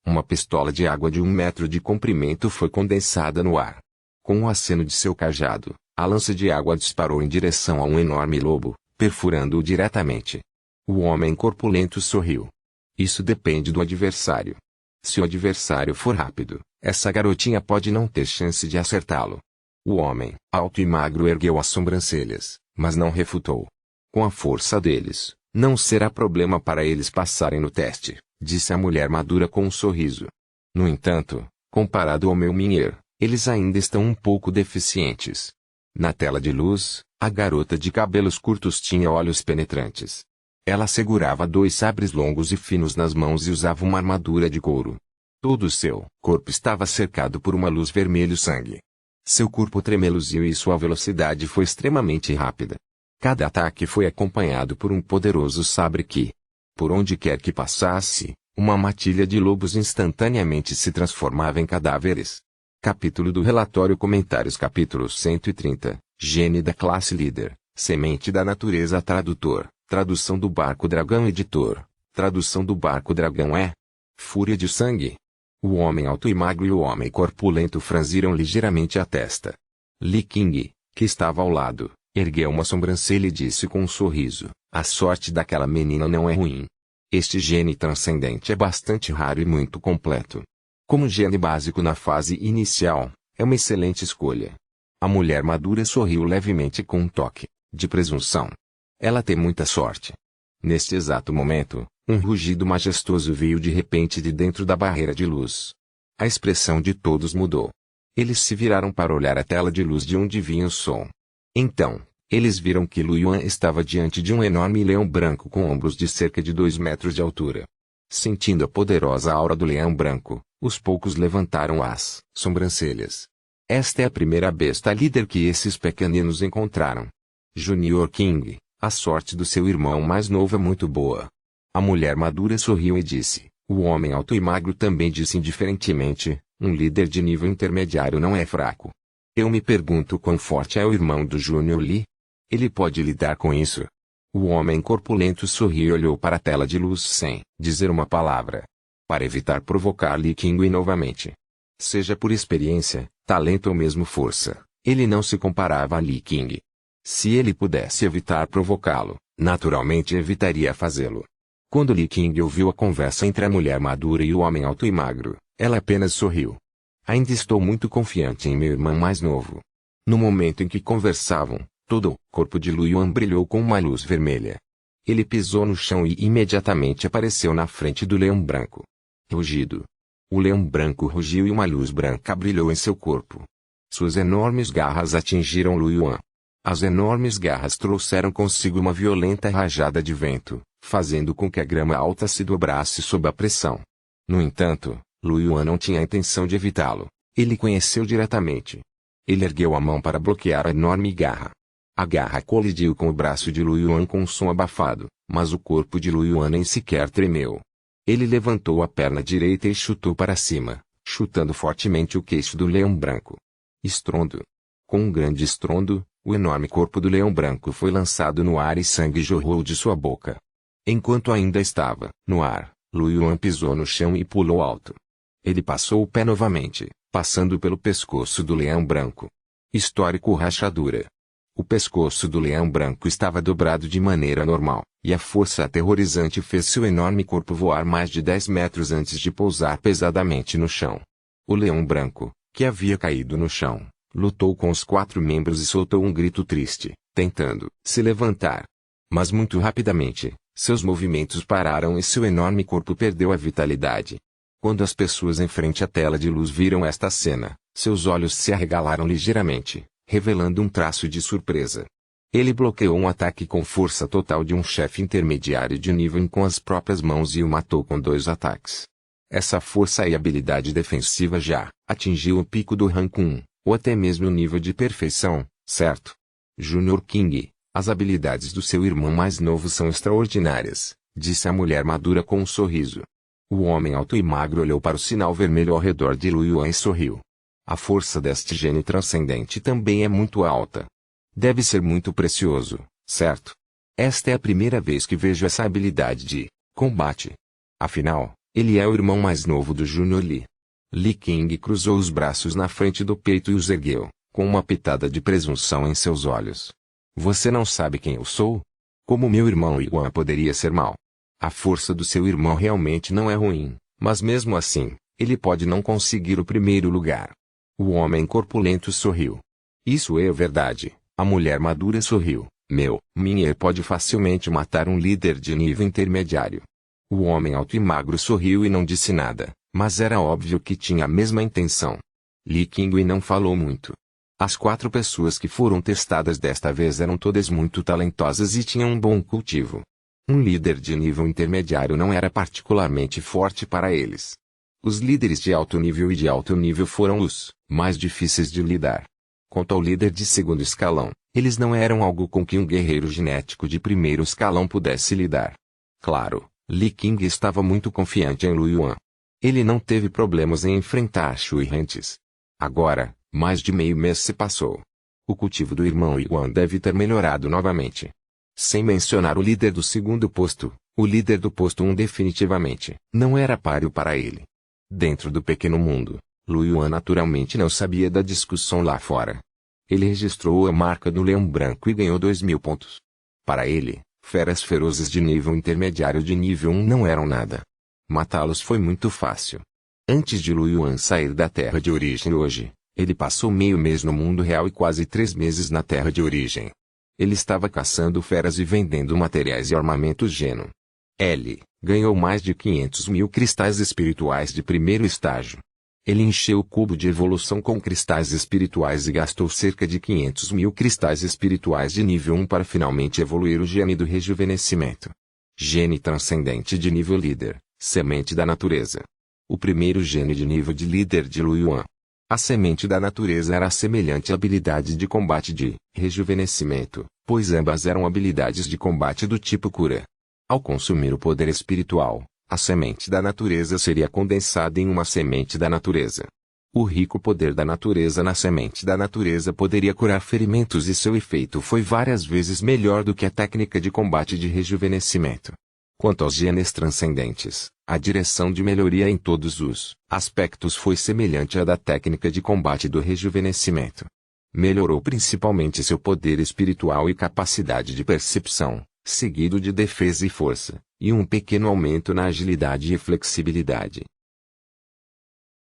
Uma pistola de água de 1 metro de comprimento foi condensada no ar. Com o aceno de seu cajado, a lança de água disparou em direção a um enorme lobo, perfurando-o diretamente. O homem corpulento sorriu. Isso depende do adversário. Se o adversário for rápido, essa garotinha pode não ter chance de acertá-lo. O homem, alto e magro, ergueu as sobrancelhas, mas não refutou. Com a força deles, não será problema para eles passarem no teste, disse a mulher madura com um sorriso. No entanto, comparado ao meu Minher, eles ainda estão um pouco deficientes. Na tela de luz, a garota de cabelos curtos tinha olhos penetrantes. Ela segurava 2 sabres longos e finos nas mãos e usava uma armadura de couro. Todo o seu corpo estava cercado por uma luz vermelho-sangue. Seu corpo tremeluziu e sua velocidade foi extremamente rápida. Cada ataque foi acompanhado por um poderoso sabre que, por onde quer que passasse, uma matilha de lobos instantaneamente se transformava em cadáveres. Capítulo do relatório Comentários Capítulo 130, Gene da classe líder, Semente da natureza tradutor, tradução do barco dragão editor, tradução do barco dragão é Fúria de sangue. O homem alto e magro e o homem corpulento franziram ligeiramente a testa. Li King, que estava ao lado, ergueu uma sobrancelha e disse com um sorriso, a sorte daquela menina não é ruim. Este gene transcendente é bastante raro e muito completo. Como gene básico na fase inicial, é uma excelente escolha. A mulher madura sorriu levemente com um toque de presunção. Ela tem muita sorte. Neste exato momento, um rugido majestoso veio de repente de dentro da barreira de luz. A expressão de todos mudou. Eles se viraram para olhar a tela de luz de onde vinha o som. Então, eles viram que Lu Yuan estava diante de um enorme leão branco com ombros de cerca de 2 metros de altura. Sentindo a poderosa aura do leão branco, os poucos levantaram as sobrancelhas. Esta é a primeira besta líder que esses pequeninos encontraram. Junior King, a sorte do seu irmão mais novo é muito boa. A mulher madura sorriu e disse. O homem alto e magro também disse indiferentemente, um líder de nível intermediário não é fraco. Eu me pergunto quão forte é o irmão do Junior Lee. Ele pode lidar com isso? O homem corpulento sorriu e olhou para a tela de luz sem dizer uma palavra. Para evitar provocar Li King novamente. Seja por experiência, talento ou mesmo força, ele não se comparava a Li King. Se ele pudesse evitar provocá-lo, naturalmente evitaria fazê-lo. Quando Li King ouviu a conversa entre a mulher madura e o homem alto e magro, ela apenas sorriu. Ainda estou muito confiante em meu irmão mais novo. No momento em que conversavam, todo o corpo de Lu Yuan brilhou com uma luz vermelha. Ele pisou no chão e imediatamente apareceu na frente do leão branco. Rugido. O leão branco rugiu e uma luz branca brilhou em seu corpo. Suas enormes garras atingiram Lu Yuan. As enormes garras trouxeram consigo uma violenta rajada de vento, fazendo com que a grama alta se dobrasse sob a pressão. No entanto, Lu Yuan não tinha a intenção de evitá-lo. Ele conheceu diretamente. Ele ergueu a mão para bloquear a enorme garra. A garra colidiu com o braço de Lu Yuan com um som abafado, mas o corpo de Lu Yuan nem sequer tremeu. Ele levantou a perna direita e chutou para cima, chutando fortemente o queixo do leão branco. Estrondo. Com um grande estrondo, o enorme corpo do leão branco foi lançado no ar e sangue jorrou de sua boca. Enquanto ainda estava no ar, Lu Yuan pisou no chão e pulou alto. Ele passou o pé novamente, passando pelo pescoço do leão branco. Histórico rachadura. O pescoço do leão branco estava dobrado de maneira normal, e a força aterrorizante fez seu enorme corpo voar mais de 10 metros antes de pousar pesadamente no chão. O leão branco, que havia caído no chão, lutou com os 4 membros e soltou um grito triste, tentando se levantar. Mas muito rapidamente, seus movimentos pararam e seu enorme corpo perdeu a vitalidade. Quando as pessoas em frente à tela de luz viram esta cena, seus olhos se arregalaram ligeiramente, revelando um traço de surpresa. Ele bloqueou um ataque com força total de um chefe intermediário de nível com as próprias mãos e o matou com 2 ataques. Essa força e habilidade defensiva já atingiu o pico do rank 1, ou até mesmo o nível de perfeição, certo? Junior King, as habilidades do seu irmão mais novo são extraordinárias, disse a mulher madura com um sorriso. O homem alto e magro olhou para o sinal vermelho ao redor de Lu Yuan e sorriu. A força deste gene transcendente também é muito alta. Deve ser muito precioso, certo? Esta é a primeira vez que vejo essa habilidade de combate. Afinal, ele é o irmão mais novo do Junior Lee. Li King cruzou os braços na frente do peito e os ergueu, com uma pitada de presunção em seus olhos. Você não sabe quem eu sou? Como meu irmão Yuan poderia ser mau? A força do seu irmão realmente não é ruim, mas mesmo assim, ele pode não conseguir o primeiro lugar. O homem corpulento sorriu. Isso é verdade. A mulher madura sorriu. Minha pode facilmente matar um líder de nível intermediário. O homem alto e magro sorriu e não disse nada, mas era óbvio que tinha a mesma intenção. Li King não falou muito. As 4 pessoas que foram testadas desta vez eram todas muito talentosas e tinham um bom cultivo. Um líder de nível intermediário não era particularmente forte para eles. Os líderes de alto nível e de alto nível foram os mais difíceis de lidar. Quanto ao líder de segundo escalão, eles não eram algo com que um guerreiro genético de primeiro escalão pudesse lidar. Claro, Li Qing estava muito confiante em Lu Yuan. Ele não teve problemas em enfrentar Shui antes. Agora, mais de meio mês se passou. O cultivo do irmão Yuan deve ter melhorado novamente. Sem mencionar o líder do segundo posto, o líder do posto 1 definitivamente não era páreo para ele. Dentro do pequeno mundo, Lu Yuan naturalmente não sabia da discussão lá fora. Ele registrou a marca do leão branco e ganhou 2.000 pontos. Para ele, feras ferozes de nível intermediário de nível 1 não eram nada. Matá-los foi muito fácil. Antes de Lu Yuan sair da terra de origem hoje, ele passou meio mês no mundo real e quase 3 meses na terra de origem. Ele estava caçando feras e vendendo materiais e armamentos Geno. Ele ganhou mais de 500.000 cristais espirituais de primeiro estágio. Ele encheu o cubo de evolução com cristais espirituais e gastou cerca de 500.000 cristais espirituais de nível 1 para finalmente evoluir o gene do rejuvenescimento. Gene transcendente de nível líder, semente da natureza. O primeiro gene de nível de líder de Lu Yuan. A semente da natureza era semelhante à habilidade de combate de rejuvenescimento, pois ambas eram habilidades de combate do tipo cura. Ao consumir o poder espiritual, a semente da natureza seria condensada em uma semente da natureza. O rico poder da natureza na semente da natureza poderia curar ferimentos e seu efeito foi várias vezes melhor do que a técnica de combate de rejuvenescimento. Quanto aos genes transcendentes, a direção de melhoria em todos os aspectos foi semelhante à da técnica de combate do rejuvenescimento. Melhorou principalmente seu poder espiritual e capacidade de percepção, seguido de defesa e força, e um pequeno aumento na agilidade e flexibilidade.